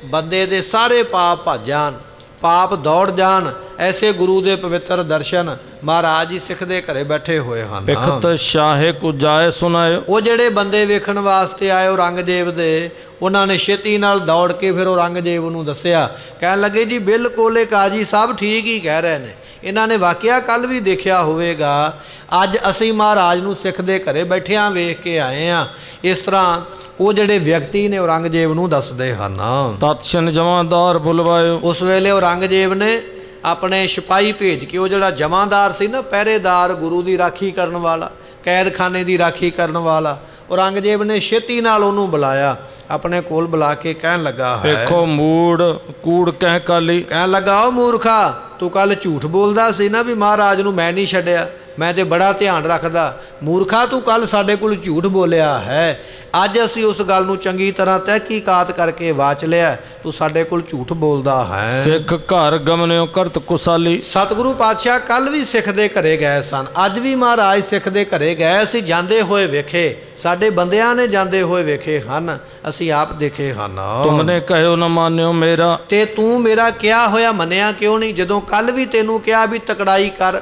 ਬੰਦੇ ਦੇ ਸਾਰੇ ਪਾਪ ਭੱਜ ਜਾਣ, ਪਾਪ ਦੌੜ ਜਾਣ, ਐਸੇ ਗੁਰੂ ਦੇ ਪਵਿੱਤਰ ਦਰਸ਼ਨ ਮਹਾਰਾਜ ਜੀ ਸਿੱਖ ਦੇ ਘਰੇ ਬੈਠੇ ਹੋਏ ਹਨ। ਪਿਖਤ ਸ਼ਾਹੇ ਕੁ ਜਾਏ ਸੁਨਾਇਓ। ਉਹ ਜਿਹੜੇ ਬੰਦੇ ਵੇਖਣ ਵਾਸਤੇ ਆਏ ਔਰੰਗਜ਼ੇਬ ਦੇ, ਉਹਨਾਂ ਨੇ ਛੇਤੀ ਨਾਲ ਦੌੜ ਕੇ ਫਿਰ ਔਰੰਗਜ਼ੇਬ ਨੂੰ ਦੱਸਿਆ। ਕਹਿਣ ਲੱਗੇ ਜੀ ਬਿਲਕੁਲ ਇਹ ਕਾਜੀ ਸਾਹਿਬ ਠੀਕ ਹੀ ਕਹਿ ਰਹੇ ਨੇ, ਇਹਨਾਂ ਨੇ ਵਾਕਿਆ ਕੱਲ ਵੀ ਦੇਖਿਆ ਹੋਵੇਗਾ। ਅੱਜ ਅਸੀਂ ਮਹਾਰਾਜ ਨੂੰ ਸਿੱਖ ਦੇ ਘਰੇ ਬੈਠਿਆਂ ਵੇਖ ਕੇ ਆਏ ਹਾਂ। ਇਸ ਤਰ੍ਹਾਂ ਉਹ ਜਿਹੜੇ ਵਿਅਕਤੀ ਨੇ ਔਰੰਗਜ਼ੇਬ ਨੂੰ ਦੱਸਦੇ ਹਨ। ਤਤਸ਼ਨ ਜਮਾਦਾਰ ਬੁਲਵਾਇਓ। ਉਸ ਵੇਲੇ ਔਰੰਗਜ਼ੇਬ ਨੇ ਆਪਣੇ ਸਿਪਾਹੀ ਭੇਜ ਕੇ, ਉਹ ਜਿਹੜਾ ਜਮਾਦਾਰ ਸੀ ਨਾ, ਪਹਿਰੇਦਾਰ, ਗੁਰੂ ਦੀ ਰਾਖੀ ਕਰਨ ਵਾਲਾ, ਕੈਦਖਾਨੇ ਦੀ ਰਾਖੀ ਕਰਨ ਵਾਲਾ, ਔਰੰਗਜ਼ੇਬ ਨੇ ਛੇਤੀ ਨਾਲ ਉਹਨੂੰ ਬੁਲਾਇਆ, ਆਪਣੇ ਕੋਲ ਬੁਲਾ ਕੇ ਕਹਿਣ ਲੱਗਾ ਹੈ, ਵੇਖੋ ਮੂੜ ਕੂੜ ਕਹਿ ਕਾਲੀ। ਕਹਿਣ ਲੱਗਾ ਉਹ ਮੂਰਖਾ, ਤੂੰ ਕੱਲ ਝੂਠ ਬੋਲਦਾ ਸੀ ਨਾ ਵੀ ਮਹਾਰਾਜ ਨੂੰ ਮੈਂ ਨਹੀਂ ਛੱਡਿਆ, ਮੈਂ ਤੇ ਬੜਾ ਧਿਆਨ ਰੱਖਦਾ। ਮੂਰਖਾ, ਤੂੰ ਕੱਲ ਸਾਡੇ ਕੋਲ ਝੂਠ ਬੋਲਿਆ ਹੈ। ਅੱਜ ਅਸੀਂ ਉਸ ਗੱਲ ਨੂੰ ਚੰਗੀ ਤਰ੍ਹਾਂ ਤਹਿਕੀਕਾਤ ਕਰਕੇ ਵਾਚ ਲਿਆ, ਤੂੰ ਸਾਡੇ ਕੋਲ ਝੂਠ ਬੋਲਦਾ ਹੈ। ਸਿੱਖ ਘਰ ਗਮਨਿਓ ਕਰਤ ਕੁਸਾਲੀ। ਸਤਿਗੁਰੂ ਪਾਤਸ਼ਾਹ ਕੱਲ ਵੀ ਸਿੱਖ ਦੇ ਘਰੇ ਗਏ ਸਨ, ਅੱਜ ਵੀ ਮਹਾਰਾਜ ਸਿੱਖ ਦੇ ਘਰੇ ਗਏ, ਅਸੀਂ ਜਾਂਦੇ ਹੋਏ ਵੇਖੇ, ਸਾਡੇ ਬੰਦਿਆਂ ਨੇ ਜਾਂਦੇ ਹੋਏ ਵੇਖੇ ਹਨ, ਅਸੀਂ ਆਪ ਦੇਖੇ ਹਨ। ਤੁਮਨੇ ਕਹਿਓ ਨਾ ਮਾਨਿਓ ਮੇਰਾ। ਤੇ ਤੂੰ ਮੇਰਾ ਕਿਹਾ ਹੋਇਆ ਮੰਨਿਆ ਕਿਉਂ ਨਹੀਂ? ਜਦੋਂ ਕੱਲ ਵੀ ਤੈਨੂੰ ਕਿਹਾ ਵੀ ਤਕੜਾਈ ਕਰ,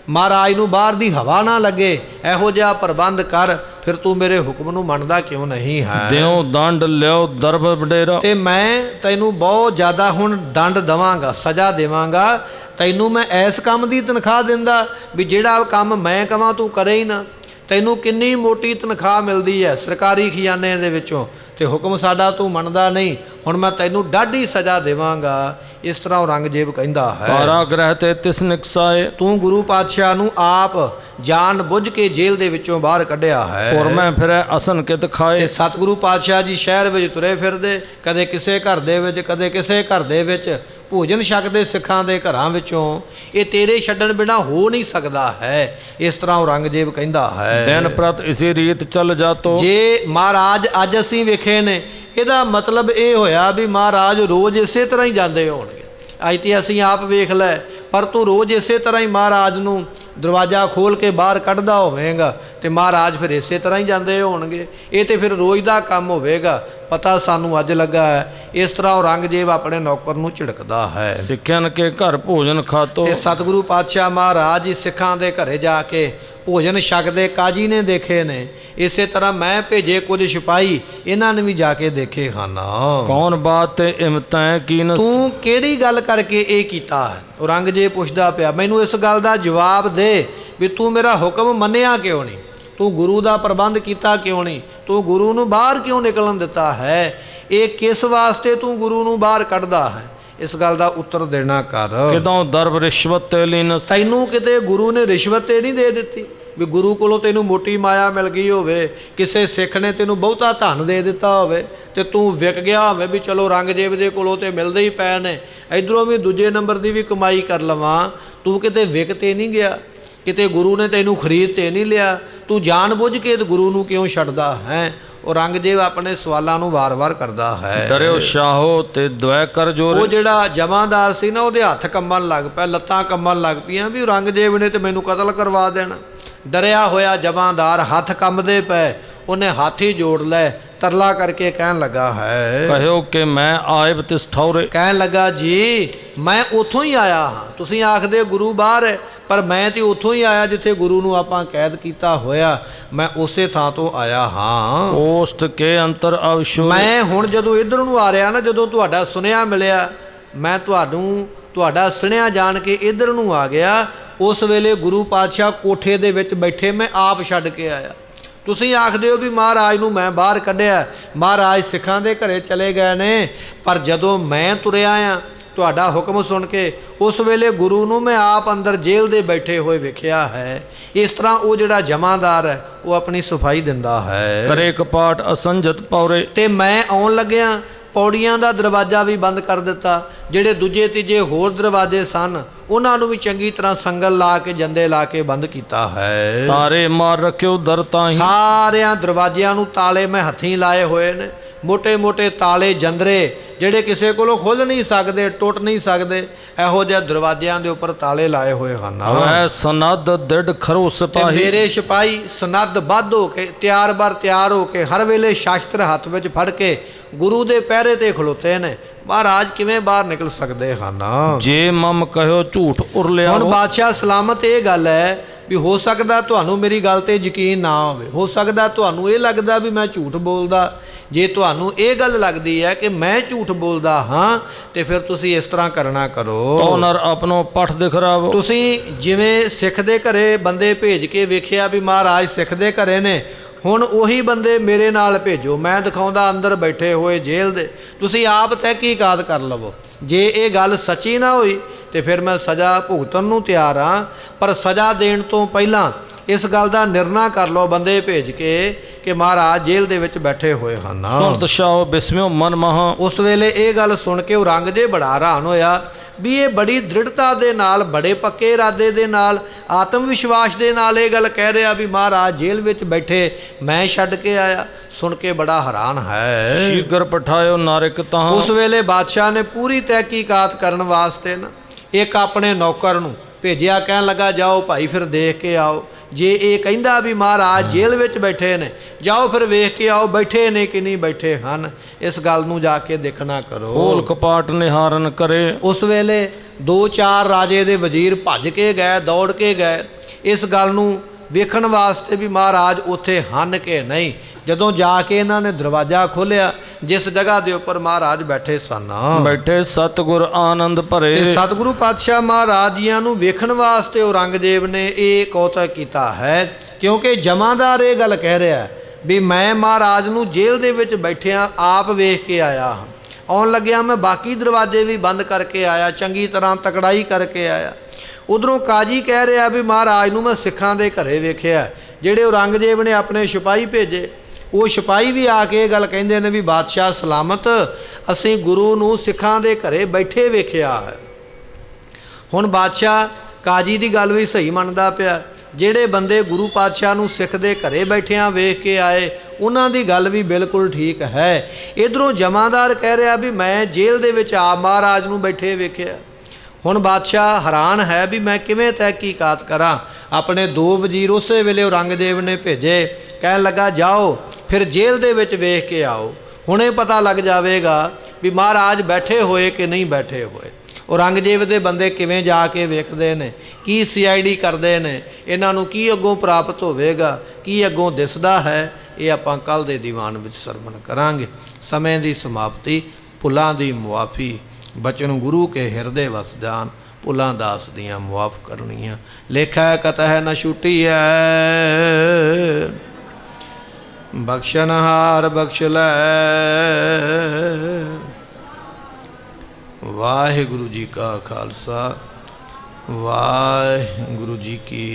ਮਹਾਰਾਜ ਨੂੰ ਬਾਹਰ ਦੀ ਹਵਾ ਨਾ ਲੱਗੇ, ਇਹੋ ਜਿਹਾ ਪ੍ਰਬੰਧ ਕਰ, ਫਿਰ ਤੂੰ ਮੇਰੇ ਹੁਕਮ ਨੂੰ ਮੰਨਦਾ ਕਿਉਂ ਨਹੀਂ ਹੈ? ਦਿਓ ਦੰਡ ਲਿਓ ਦਰਬ ਵਡੇਰਾ। ਤੇ ਮੈਂ ਤੈਨੂੰ ਬਹੁਤ ਜ਼ਿਆਦਾ ਹੁਣ ਦੰਡ ਦੇਵਾਂਗਾ, ਸਜ਼ਾ ਦੇਵਾਂਗਾ। ਤੈਨੂੰ ਮੈਂ ਇਸ ਕੰਮ ਦੀ ਤਨਖਾਹ ਦਿੰਦਾ ਵੀ ਜਿਹੜਾ ਕੰਮ ਮੈਂ ਕਵਾਂ ਤੂੰ ਕਰੇ ਹੀ ਨਾ। ਤੈਨੂੰ ਕਿੰਨੀ ਮੋਟੀ ਤਨਖਾਹ ਮਿਲਦੀ ਹੈ ਸਰਕਾਰੀ ਖਜ਼ਾਨੇ ਦੇ ਵਿੱਚੋਂ, ਤੇ ਹੁਕਮ ਸਾਡਾ ਤੂੰ ਮੰਨਦਾ ਨਹੀਂ, ਹੁਣ ਮੈਂ ਤੈਨੂੰ ਡਾਢੀ ਸਜ਼ਾ ਦੇਵਾਂਗਾ। ਇਸ ਤਰ੍ਹਾਂ ਔਰੰਗਜ਼ੇਬ ਕਹਿੰਦਾ ਹੈ। ਕਾਰਾਗ੍ਰਹਿ ਤੇ ਤਿਸ ਨਿਕਸਾਏ। ਤੂੰ ਗੁਰੂ ਪਾਤਸ਼ਾਹ ਨੂੰ ਆਪ ਜਾਣ ਬੁੱਝ ਕੇ ਜੇਲ੍ਹ ਦੇ ਵਿੱਚੋਂ ਬਾਹਰ ਕੱਢਿਆ ਹੈ। ਔਰ ਮੈਂ ਫਿਰੈ ਅਸਨ ਕਿਤ ਖਾਏ। ਤੇ ਸਤਿਗੁਰੂ ਪਾਤਸ਼ਾਹ ਜੀ ਸ਼ਹਿਰ ਵਿੱਚ ਤੁਰੇ ਫਿਰਦੇ, ਕਦੇ ਕਿਸੇ ਘਰ ਦੇ ਵਿੱਚ, ਕਦੇ ਕਿਸੇ ਘਰ ਦੇ ਵਿੱਚ, ਭੋਜਨ ਛਕਦੇ ਸਿੱਖਾਂ ਦੇ ਘਰਾਂ ਵਿੱਚੋਂ। ਇਹ ਤੇਰੇ ਛੱਡਣ ਬਿਨਾ ਹੋ ਨਹੀਂ ਸਕਦਾ ਹੈ। ਇਸ ਤਰ੍ਹਾਂ ਔਰੰਗਜ਼ੇਬ ਕਹਿੰਦਾ ਹੈ। ਦਿਨ ਪ੍ਰਤ ਇਸੇ ਰੀਤ ਚੱਲ ਜਾਤੋ। ਜੇ ਮਹਾਰਾਜ ਅੱਜ ਅਸੀਂ ਵੇਖੇ ਨੇ, ਇਹਦਾ ਮਤਲਬ ਇਹ ਹੋਇਆ ਵੀ ਮਹਾਰਾਜ ਰੋਜ਼ ਇਸੇ ਤਰ੍ਹਾਂ ਹੀ ਜਾਂਦੇ ਹੋਣਗੇ। ਅੱਜ ਤੇ ਅਸੀਂ ਆਪ ਵੇਖ ਲੈ, ਪਰ ਤੂੰ ਰੋਜ਼ ਇਸੇ ਤਰ੍ਹਾਂ ਹੀ ਮਹਾਰਾਜ ਨੂੰ ਦਰਵਾਜ਼ਾ ਖੋਲ੍ਹ ਕੇ ਬਾਹਰ ਕੱਢਦਾ ਹੋਵੇਂਗਾ। ਤੇ ਮਹਾਰਾਜ ਫਿਰ ਇਸੇ ਤਰ੍ਹਾਂ ਹੀ ਜਾਂਦੇ ਹੋਣਗੇ। ਇਹ ਤੇ ਫਿਰ ਰੋਜ਼ ਦਾ ਕੰਮ ਹੋਵੇਗਾ। ਪਤਾ ਸਾਨੂੰ ਅੱਜ ਲੱਗਾ ਹੈ। ਇਸ ਤਰ੍ਹਾਂ ਔਰੰਗਜ਼ੇਬ ਆਪਣੇ ਨੌਕਰ ਨੂੰ ਝਿੜਕਦਾ ਹੈ। ਸਿੱਖਿਆਨ ਕੇ ਘਰ ਭੋਜਨ ਖਾਤੋ। ਤੇ ਸਤਿਗੁਰੂ ਪਾਤਸ਼ਾਹ ਮਹਾਰਾਜ ਜੀ ਸਿੱਖਾਂ ਦੇ ਘਰੇ ਜਾ ਕੇ ਭੋਜਨ ਛਕਦੇ ਕਾਜੀ ਨੇ ਦੇਖੇ ਨੇ। ਇਸੇ ਤਰ੍ਹਾਂ ਮੈਂ ਭੇਜੇ ਕੁਝ ਸਿਪਾਹੀ, ਇਹਨਾਂ ਨੇ ਵੀ ਜਾ ਕੇ ਦੇਖੇ ਹਨ। ਕੌਣ ਬਾਤ ਤੇ ਇਮਤੈ ਕੀਨ। ਤੂੰ ਕਿਹੜੀ ਗੱਲ ਕਰਕੇ ਇਹ ਕੀਤਾ ਹੈ? ਔਰੰਗਜ਼ੇਬ ਪੁੱਛਦਾ ਪਿਆ, ਮੈਨੂੰ ਇਸ ਗੱਲ ਦਾ ਜਵਾਬ ਦੇ ਵੀ ਤੂੰ ਮੇਰਾ ਹੁਕਮ ਮੰਨਿਆ ਕਿਉਂ ਨਹੀਂ? ਤੂੰ ਗੁਰੂ ਦਾ ਪ੍ਰਬੰਧ ਕੀਤਾ ਕਿਉਂ ਨਹੀਂ? ਤੂੰ ਗੁਰੂ ਨੂੰ ਬਾਹਰ ਕਿਉਂ ਨਿਕਲਣ ਦਿੱਤਾ ਹੈ? ਇਹ ਕਿਸ ਵਾਸਤੇ ਤੂੰ ਗੁਰੂ ਨੂੰ ਬਾਹਰ ਕੱਢਦਾ ਹੈ? ਇਸ ਗੱਲ ਦਾ ਉੱਤਰ ਦੇਣਾ ਕਰ। ਕਿਦੋਂ ਦਰਬ ਰਿਸ਼ਵਤ ਤੇ ਲੀਨ। ਤੈਨੂੰ ਕਿਤੇ ਗੁਰੂ ਨੇ ਰਿਸ਼ਵਤ ਤੇ ਨਹੀਂ ਦੇ ਦਿੱਤੀ ਵੀ ਗੁਰੂ ਕੋਲੋਂ ਤੈਨੂੰ ਮੋਟੀ ਮਾਇਆ ਮਿਲ ਗਈ ਹੋਵੇ, ਕਿਸੇ ਸਿੱਖ ਨੇ ਤੈਨੂੰ ਬਹੁਤਾ ਧਨ ਦੇ ਦਿੱਤਾ ਹੋਵੇ ਤੇ ਤੂੰ ਵਿਕ ਗਿਆ ਹੋਵੇ ਵੀ ਚਲੋ ਔਰੰਗਜ਼ੇਬ ਦੇ ਕੋਲੋਂ ਤੇ ਮਿਲਦੇ ਹੀ ਪਏ ਨੇ, ਇਧਰੋਂ ਵੀ ਦੂਜੇ ਨੰਬਰ ਦੀ ਵੀ ਕਮਾਈ ਕਰ ਲਵਾਂ। ਤੂੰ ਕਿਤੇ ਵਿਕ ਤੇ ਨਹੀਂ ਗਿਆ, ਕਿਤੇ ਗੁਰੂ ਨੇ ਤੈਨੂੰ ਖਰੀਦ ਤੇ ਨਹੀਂ ਲਿਆ। ਤੂੰ ਜਾਣ ਬੁੱਝ ਕੇ ਗੁਰੂ ਨੂੰ ਕਿਉਂ ਛੱਡਦਾ ਹੈ? ਔਰੰਗਜ਼ੇਬ ਆਪਣੇ ਸਵਾਲਾਂ ਨੂੰ ਵਾਰ-ਵਾਰ ਕਰਦਾ ਹੈ। ਡਰਿਓ ਸ਼ਾਹੋ ਤੇ ਦਵੈ ਕਰ ਜੋਰ। ਉਹ ਜਿਹੜਾ ਜਮਾਦਾਰ ਸੀ ਨਾ, ਉਹਦੇ ਹੱਥ ਕੰਬਣ ਲੱਗ ਪਿਆ, ਲੱਤਾਂ ਕੰਬਣ ਲੱਗ ਪਈਆਂ ਵੀ ਔਰੰਗਜ਼ੇਬ ਨੇ ਤੇ ਮੈਨੂੰ ਕਤਲ ਕਰਵਾ ਦੇਣਾ। ਡਰਿਆ ਹੋਇਆ ਜਮਾਦਾਰ ਹੱਥ ਕੰਬਦੇ ਪਏ, ਉਹਨੇ ਹੱਥ ਹੀ ਜੋੜ ਲੈ, ਤਰਲਾ ਕਰਕੇ ਕਹਿਣ ਲੱਗਾ ਹੈ, ਕਹਿਓ ਕਿ ਮੈਂ ਆਇਬ ਤਿਸ ਠੌਰੇ। ਕਹਿਣ ਲੱਗਾ ਜੀ ਮੈਂ ਉੱਥੋਂ ਹੀ ਆਇਆ ਹਾਂ। ਤੁਸੀਂ ਆਖਦੇ ਗੁਰੂ ਬਾਹਰ ਹੈ, ਪਰ ਮੈਂ ਤੇ ਉੱਥੋਂ ਹੀ ਆਇਆ ਜਿੱਥੇ ਗੁਰੂ ਨੂੰ ਆਪਾਂ ਕੈਦ ਕੀਤਾ ਹੋਇਆ। ਮੈਂ ਉਸੇ ਥਾਂ ਤੋਂ ਆਇਆ ਹਾਂ। ਓਸਟ ਕੇ ਅੰਤਰ ਅਵਸ਼ੋ। ਮੈਂ ਹੁਣ ਜਦੋਂ ਇੱਧਰ ਨੂੰ ਆ ਰਿਹਾ ਨਾ, ਜਦੋਂ ਤੁਹਾਡਾ ਸੁਨੇਹਾ ਮਿਲਿਆ, ਮੈਂ ਤੁਹਾਡਾ ਸੁਨੇਹਾ ਜਾਣ ਕੇ ਇੱਧਰ ਨੂੰ ਆ ਗਿਆ। ਉਸ ਵੇਲੇ ਗੁਰੂ ਪਾਤਸ਼ਾਹ ਕੋਠੇ ਦੇ ਵਿੱਚ ਬੈਠੇ, ਮੈਂ ਆਪ ਛੱਡ ਕੇ ਆਇਆ। ਤੁਸੀਂ ਆਖਦੇ ਹੋ ਵੀ ਮਹਾਰਾਜ ਨੂੰ ਮੈਂ ਬਾਹਰ ਕੱਢਿਆ, ਮਹਾਰਾਜ ਸਿੱਖਾਂ ਦੇ ਘਰੇ ਚਲੇ ਗਏ ਨੇ, ਪਰ ਜਦੋਂ ਮੈਂ ਤੁਰਿਆ ਆ ਤੁਹਾਡਾ ਹੁਕਮ ਸੁਣ ਕੇ, ਉਸ ਵੇਲੇ ਗੁਰੂ ਨੂੰ ਮੈਂ ਆਪ ਅੰਦਰ ਜੇਲ੍ਹ ਦੇ ਬੈਠੇ ਹੋਏ ਵੇਖਿਆ ਹੈ। ਇਸ ਤਰ੍ਹਾਂ ਉਹ ਜਿਹੜਾ ਜਮਾਦਾਰ ਹੈ ਉਹ ਆਪਣੀ ਸਫਾਈ ਦਿੰਦਾ ਹੈ। ਕਰੇ ਕਪਾਟ ਅਸੰਜਤ ਪੌਰੇ। ਤੇ ਮੈਂ ਆਉਣ ਲੱਗਿਆ ਪੌੜੀਆਂ ਦਾ ਦਰਵਾਜ਼ਾ ਵੀ ਬੰਦ ਕਰ ਦਿੱਤਾ। ਜਿਹੜੇ ਦੂਜੇ ਤੀਜੇ ਹੋਰ ਦਰਵਾਜ਼ੇ ਸਨ ਉਹਨਾਂ ਨੂੰ ਵੀ ਚੰਗੀ ਤਰ੍ਹਾਂ ਸੰਗਲ ਲਾ ਕੇ, ਜੰਦੇ ਲਾ ਕੇ ਬੰਦ ਕੀਤਾ ਹੈ। ਤਾਰੇ ਮਾਰ ਰੱਖਿਓ ਦਰ ਤਾਹੀਂ। ਸਾਰਿਆਂ ਦਰਵਾਜ਼ਿਆਂ ਨੂੰ ਤਾਲੇ ਮੈਂ ਹੱਥੀਂ ਲਾਏ ਹੋਏ ਨੇ। ਮੋਟੇ ਮੋਟੇ ਤਾਲੇ ਜੰਦਰੇ ਜਿਹੜੇ ਕਿਸੇ ਕੋਲੋਂ ਖੁੱਲ੍ਹ ਨਹੀਂ ਸਕਦੇ, ਟੁੱਟ ਨਹੀਂ ਸਕਦੇ, ਇਹੋ ਜਿਹੇ ਦਰਵਾਜ਼ਿਆਂ ਦੇ ਉੱਪਰ ਤਾਲੇ ਲਾਏ ਹੋਏ ਹਨ। ਵੈ ਸਨਦ ਦਿੜ ਖਰੋ ਸਿਪਾਹੀ। ਮੇਰੇ ਸਿਪਾਹੀ ਸਨਦ ਬੱਧ ਹੋ ਕੇ, ਤਿਆਰ ਹੋ ਕੇ, ਹਰ ਵੇਲੇ ਸ਼ਾਸਤਰ ਹੱਥ ਵਿੱਚ ਫੜ ਕੇ ਗੁਰੂ ਦੇ ਪਹਿਰੇ ਤੇ ਖਲੋਤੇ ਨੇ। ਮਹਾਰਾਜ ਕਿਵੇਂ ਬਾਹਰ ਨਿਕਲ ਸਕਦੇ ਹਨ? ਜੇ ਮਮ ਕਹਿਓ ਝੂਠ ਉਰਲਿਆ। ਹੁਣ ਬਾਦਸ਼ਾਹ ਸਲਾਮਤ ਇਹ ਗੱਲ ਹੈ ਵੀ ਹੋ ਸਕਦਾ ਤੁਹਾਨੂੰ ਮੇਰੀ ਗੱਲ ਤੇ ਯਕੀਨ ਨਾ ਹੋਵੇ, ਹੋ ਸਕਦਾ ਤੁਹਾਨੂੰ ਇਹ ਲੱਗਦਾ ਵੀ ਮੈਂ ਝੂਠ ਬੋਲਦਾ। ਜੇ ਤੁਹਾਨੂੰ ਇਹ ਗੱਲ ਲੱਗਦੀ ਹੈ ਕਿ ਮੈਂ ਝੂਠ ਬੋਲਦਾ ਹਾਂ ਤੇ ਫਿਰ ਤੁਸੀਂ ਇਸ ਤਰ੍ਹਾਂ ਕਰਨਾ ਕਰੋ। ਤੋ ਨਰ ਆਪਣੋ ਪੱਠ ਦਿਖਰਾਵੋ। ਤੁਸੀਂ ਜਿਵੇਂ ਸਿੱਖ ਦੇ ਘਰੇ ਬੰਦੇ ਭੇਜ ਕੇ ਵੇਖਿਆ ਵੀ ਮਹਾਰਾਜ ਸਿੱਖ ਦੇ ਘਰੇ ਨੇ, ਹੁਣ ਉਹੀ ਬੰਦੇ ਮੇਰੇ ਨਾਲ ਭੇਜੋ। ਮੈਂ ਦਿਖਾਉਂਦਾ ਅੰਦਰ ਬੈਠੇ ਹੋਏ ਜੇਲ੍ਹ ਦੇ, ਤੁਸੀਂ ਆਪ ਤਹਿਕੀਕਾਤ ਕਰ ਲਵੋ। ਜੇ ਇਹ ਗੱਲ ਸੱਚੀ ਨਾ ਹੋਈ ਤੇ ਫਿਰ ਮੈਂ ਸਜ਼ਾ ਭੁਗਤਣ ਨੂੰ ਤਿਆਰ ਹਾਂ, ਪਰ ਸਜ਼ਾ ਦੇਣ ਤੋਂ ਪਹਿਲਾਂ ਇਸ ਗੱਲ ਦਾ ਨਿਰਣਾ ਕਰ ਲਓ ਬੰਦੇ ਭੇਜ ਕੇ ਕਿ ਮਹਾਰਾਜ ਜੇਲ੍ਹ ਦੇ ਵਿੱਚ ਬੈਠੇ ਹੋਏ ਹਨ। ਸੁਣਤ ਸ਼ਾਹ ਬਿਸਮਿਓ ਮਨ ਮਹਾ। ਉਸ ਵੇਲੇ ਇਹ ਗੱਲ ਸੁਣ ਕੇ ਔਰੰਗਜ਼ੇਬ ਬੜਾ ਹੈਰਾਨ ਹੋਇਆ ਵੀ ਇਹ ਬੜੀ ਦ੍ਰਿੜਤਾ ਦੇ ਨਾਲ, ਬੜੇ ਪੱਕੇ ਇਰਾਦੇ ਦੇ ਨਾਲ, ਆਤਮ ਵਿਸ਼ਵਾਸ ਦੇ ਨਾਲ ਇਹ ਗੱਲ ਕਹਿ ਰਿਹਾ ਵੀ ਮਹਾਰਾਜ ਜੇਲ੍ਹ ਵਿੱਚ ਬੈਠੇ, ਮੈਂ ਛੱਡ ਕੇ ਆਇਆ। ਸੁਣ ਕੇ ਬੜਾ ਹੈਰਾਨ ਹੈ। ਸ਼ੀਗਰ ਪਠਾਇਓ ਨਾਰਿਕ ਤਾਂ। ਉਸ ਵੇਲੇ ਬਾਦਸ਼ਾਹ ਨੇ ਪੂਰੀ ਤਹਿਕੀਕਾਤ ਕਰਨ ਵਾਸਤੇ ਨਾ ਇੱਕ ਆਪਣੇ ਨੌਕਰ ਨੂੰ ਭੇਜਿਆ, ਕਹਿਣ ਲੱਗਾ ਜਾਓ ਭਾਈ ਫਿਰ ਦੇਖ ਕੇ ਆਓ। ਜੇ ਇਹ ਕਹਿੰਦਾ ਵੀ ਮਹਾਰਾਜ ਜੇਲ੍ਹ ਵਿੱਚ ਬੈਠੇ ਨੇ, ਜਾਓ ਫਿਰ ਵੇਖ ਕੇ ਆਓ ਬੈਠੇ ਨੇ ਕਿ ਨਹੀਂ ਬੈਠੇ ਹਨ। ਇਸ ਗੱਲ ਨੂੰ ਜਾ ਕੇ ਦੇਖਣਾ ਕਰੋ। ਖੋਲ ਕਪਾਟ ਨਿਹਾਰਨ ਕਰੇ। ਉਸ ਵੇਲੇ 2-4 ਰਾਜੇ ਦੇ ਵਜ਼ੀਰ ਭੱਜ ਕੇ ਗਏ, ਦੌੜ ਕੇ ਗਏ ਇਸ ਗੱਲ ਨੂੰ ਵੇਖਣ ਵਾਸਤੇ ਵੀ ਮਹਾਰਾਜ ਉੱਥੇ ਹਨ ਕਿ ਨਹੀਂ। ਜਦੋਂ ਜਾ ਕੇ ਇਹਨਾਂ ਨੇ ਦਰਵਾਜ਼ਾ ਖੋਲ੍ਹਿਆ, ਜਿਸ ਜਗ੍ਹਾ ਦੇ ਉੱਪਰ ਮਹਾਰਾਜ ਬੈਠੇ ਸਨ, ਬੈਠੇ ਸਤਿਗੁਰ ਆਨੰਦ ਭਰੇ। ਤੇ ਸਤਿਗੁਰੂ ਪਾਤਸ਼ਾਹ ਮਹਾਰਾਜ ਜੀਆਂ ਨੂੰ ਵੇਖਣ ਵਾਸਤੇ ਔਰੰਗਜ਼ੇਬ ਨੇ ਇਹ ਕੌਤਕ ਕੀਤਾ ਹੈ, ਕਿਉਂਕਿ ਜਮਾਦਾਰ ਇਹ ਗੱਲ ਕਹਿ ਰਿਹਾ ਵੀ ਮੈਂ ਮਹਾਰਾਜ ਨੂੰ ਜੇਲ੍ਹ ਦੇ ਵਿੱਚ ਬੈਠਿਆਂ ਆਪ ਵੇਖ ਕੇ ਆਇਆ ਹਾਂ। ਆਉਣ ਲੱਗਿਆ ਮੈਂ ਬਾਕੀ ਦਰਵਾਜ਼ੇ ਵੀ ਬੰਦ ਕਰਕੇ ਆਇਆ, ਚੰਗੀ ਤਰ੍ਹਾਂ ਤਕੜਾਈ ਕਰਕੇ ਆਇਆ। ਉਧਰੋਂ ਕਾਜੀ ਕਹਿ ਰਿਹਾ ਵੀ ਮਹਾਰਾਜ ਨੂੰ ਮੈਂ ਸਿੱਖਾਂ ਦੇ ਘਰੇ ਵੇਖਿਆ। ਜਿਹੜੇ ਔਰੰਗਜ਼ੇਬ ਨੇ ਆਪਣੇ ਸਿਪਾਹੀ ਭੇਜੇ, ਉਹ ਸਿਪਾਹੀ ਵੀ ਆ ਕੇ ਇਹ ਗੱਲ ਕਹਿੰਦੇ ਨੇ ਵੀ ਬਾਦਸ਼ਾਹ ਸਲਾਮਤ, ਅਸੀਂ ਗੁਰੂ ਨੂੰ ਸਿੱਖਾਂ ਦੇ ਘਰੇ ਬੈਠੇ ਵੇਖਿਆ ਹੈ। ਹੁਣ ਬਾਦਸ਼ਾਹ ਕਾਜੀ ਦੀ ਗੱਲ ਵੀ ਸਹੀ ਮੰਨਦਾ ਪਿਆ। ਜਿਹੜੇ ਬੰਦੇ ਗੁਰੂ ਪਾਤਸ਼ਾਹ ਨੂੰ ਸਿੱਖ ਦੇ ਘਰੇ ਬੈਠਿਆਂ ਵੇਖ ਕੇ ਆਏ, ਉਹਨਾਂ ਦੀ ਗੱਲ ਵੀ ਬਿਲਕੁਲ ਠੀਕ ਹੈ। ਇਧਰੋਂ ਜਮਾਦਾਰ ਕਹਿ ਰਿਹਾ ਵੀ ਮੈਂ ਜੇਲ੍ਹ ਦੇ ਵਿੱਚ ਆਪ ਮਹਾਰਾਜ ਨੂੰ ਬੈਠੇ ਵੇਖਿਆ। ਹੁਣ ਬਾਦਸ਼ਾਹ ਹੈਰਾਨ ਹੈ ਵੀ ਮੈਂ ਕਿਵੇਂ ਤਹਿਕੀਕਾਤ ਕਰਾਂ। ਆਪਣੇ 2 ਵਜ਼ੀਰ ਉਸੇ ਵੇਲੇ ਔਰੰਗਜ਼ੇਬ ਨੇ ਭੇਜੇ, ਕਹਿਣ ਲੱਗਾ ਜਾਓ ਫਿਰ ਜੇਲ੍ਹ ਦੇ ਵਿੱਚ ਵੇਖ ਕੇ ਆਓ, ਹੁਣੇ ਪਤਾ ਲੱਗ ਜਾਵੇਗਾ ਵੀ ਮਹਾਰਾਜ ਬੈਠੇ ਹੋਏ ਕਿ ਨਹੀਂ ਬੈਠੇ ਹੋਏ। ਔਰੰਗਜ਼ੇਬ ਦੇ ਬੰਦੇ ਕਿਵੇਂ ਜਾ ਕੇ ਵੇਖਦੇ ਨੇ, ਕੀ CID ਕਰਦੇ ਨੇ, ਇਹਨਾਂ ਨੂੰ ਕੀ ਅੱਗੋਂ ਪ੍ਰਾਪਤ ਹੋਵੇਗਾ, ਕੀ ਅੱਗੋਂ ਦਿਸਦਾ ਹੈ, ਇਹ ਆਪਾਂ ਕੱਲ੍ਹ ਦੇ ਦੀਵਾਨ ਵਿੱਚ ਸਰਵਣ ਕਰਾਂਗੇ। ਸਮੇਂ ਦੀ ਸਮਾਪਤੀ, ਭੁੱਲਾਂ ਦੀ ਮੁਆਫੀ, ਬਚਨ ਗੁਰੂ ਕੇ ਹਿਰਦੇ ਵਸ ਜਾਨ, ਭੁੱਲਾਂ ਦਾਸ ਦੀਆਂ ਮੁਆਫ ਕਰਨੀਆਂ। ਲੇਖਾ ਕਤਹਿ ਨ ਛੁਟੀਐ, ਬਖਸ਼ਨਹਾਰ ਬਖਸ਼ ਲੈ। ਵਾਹਿਗੁਰੂ ਜੀ ਕਾ ਖਾਲਸਾ, ਵਾਹਿਗੁਰੂ ਜੀ ਕੀ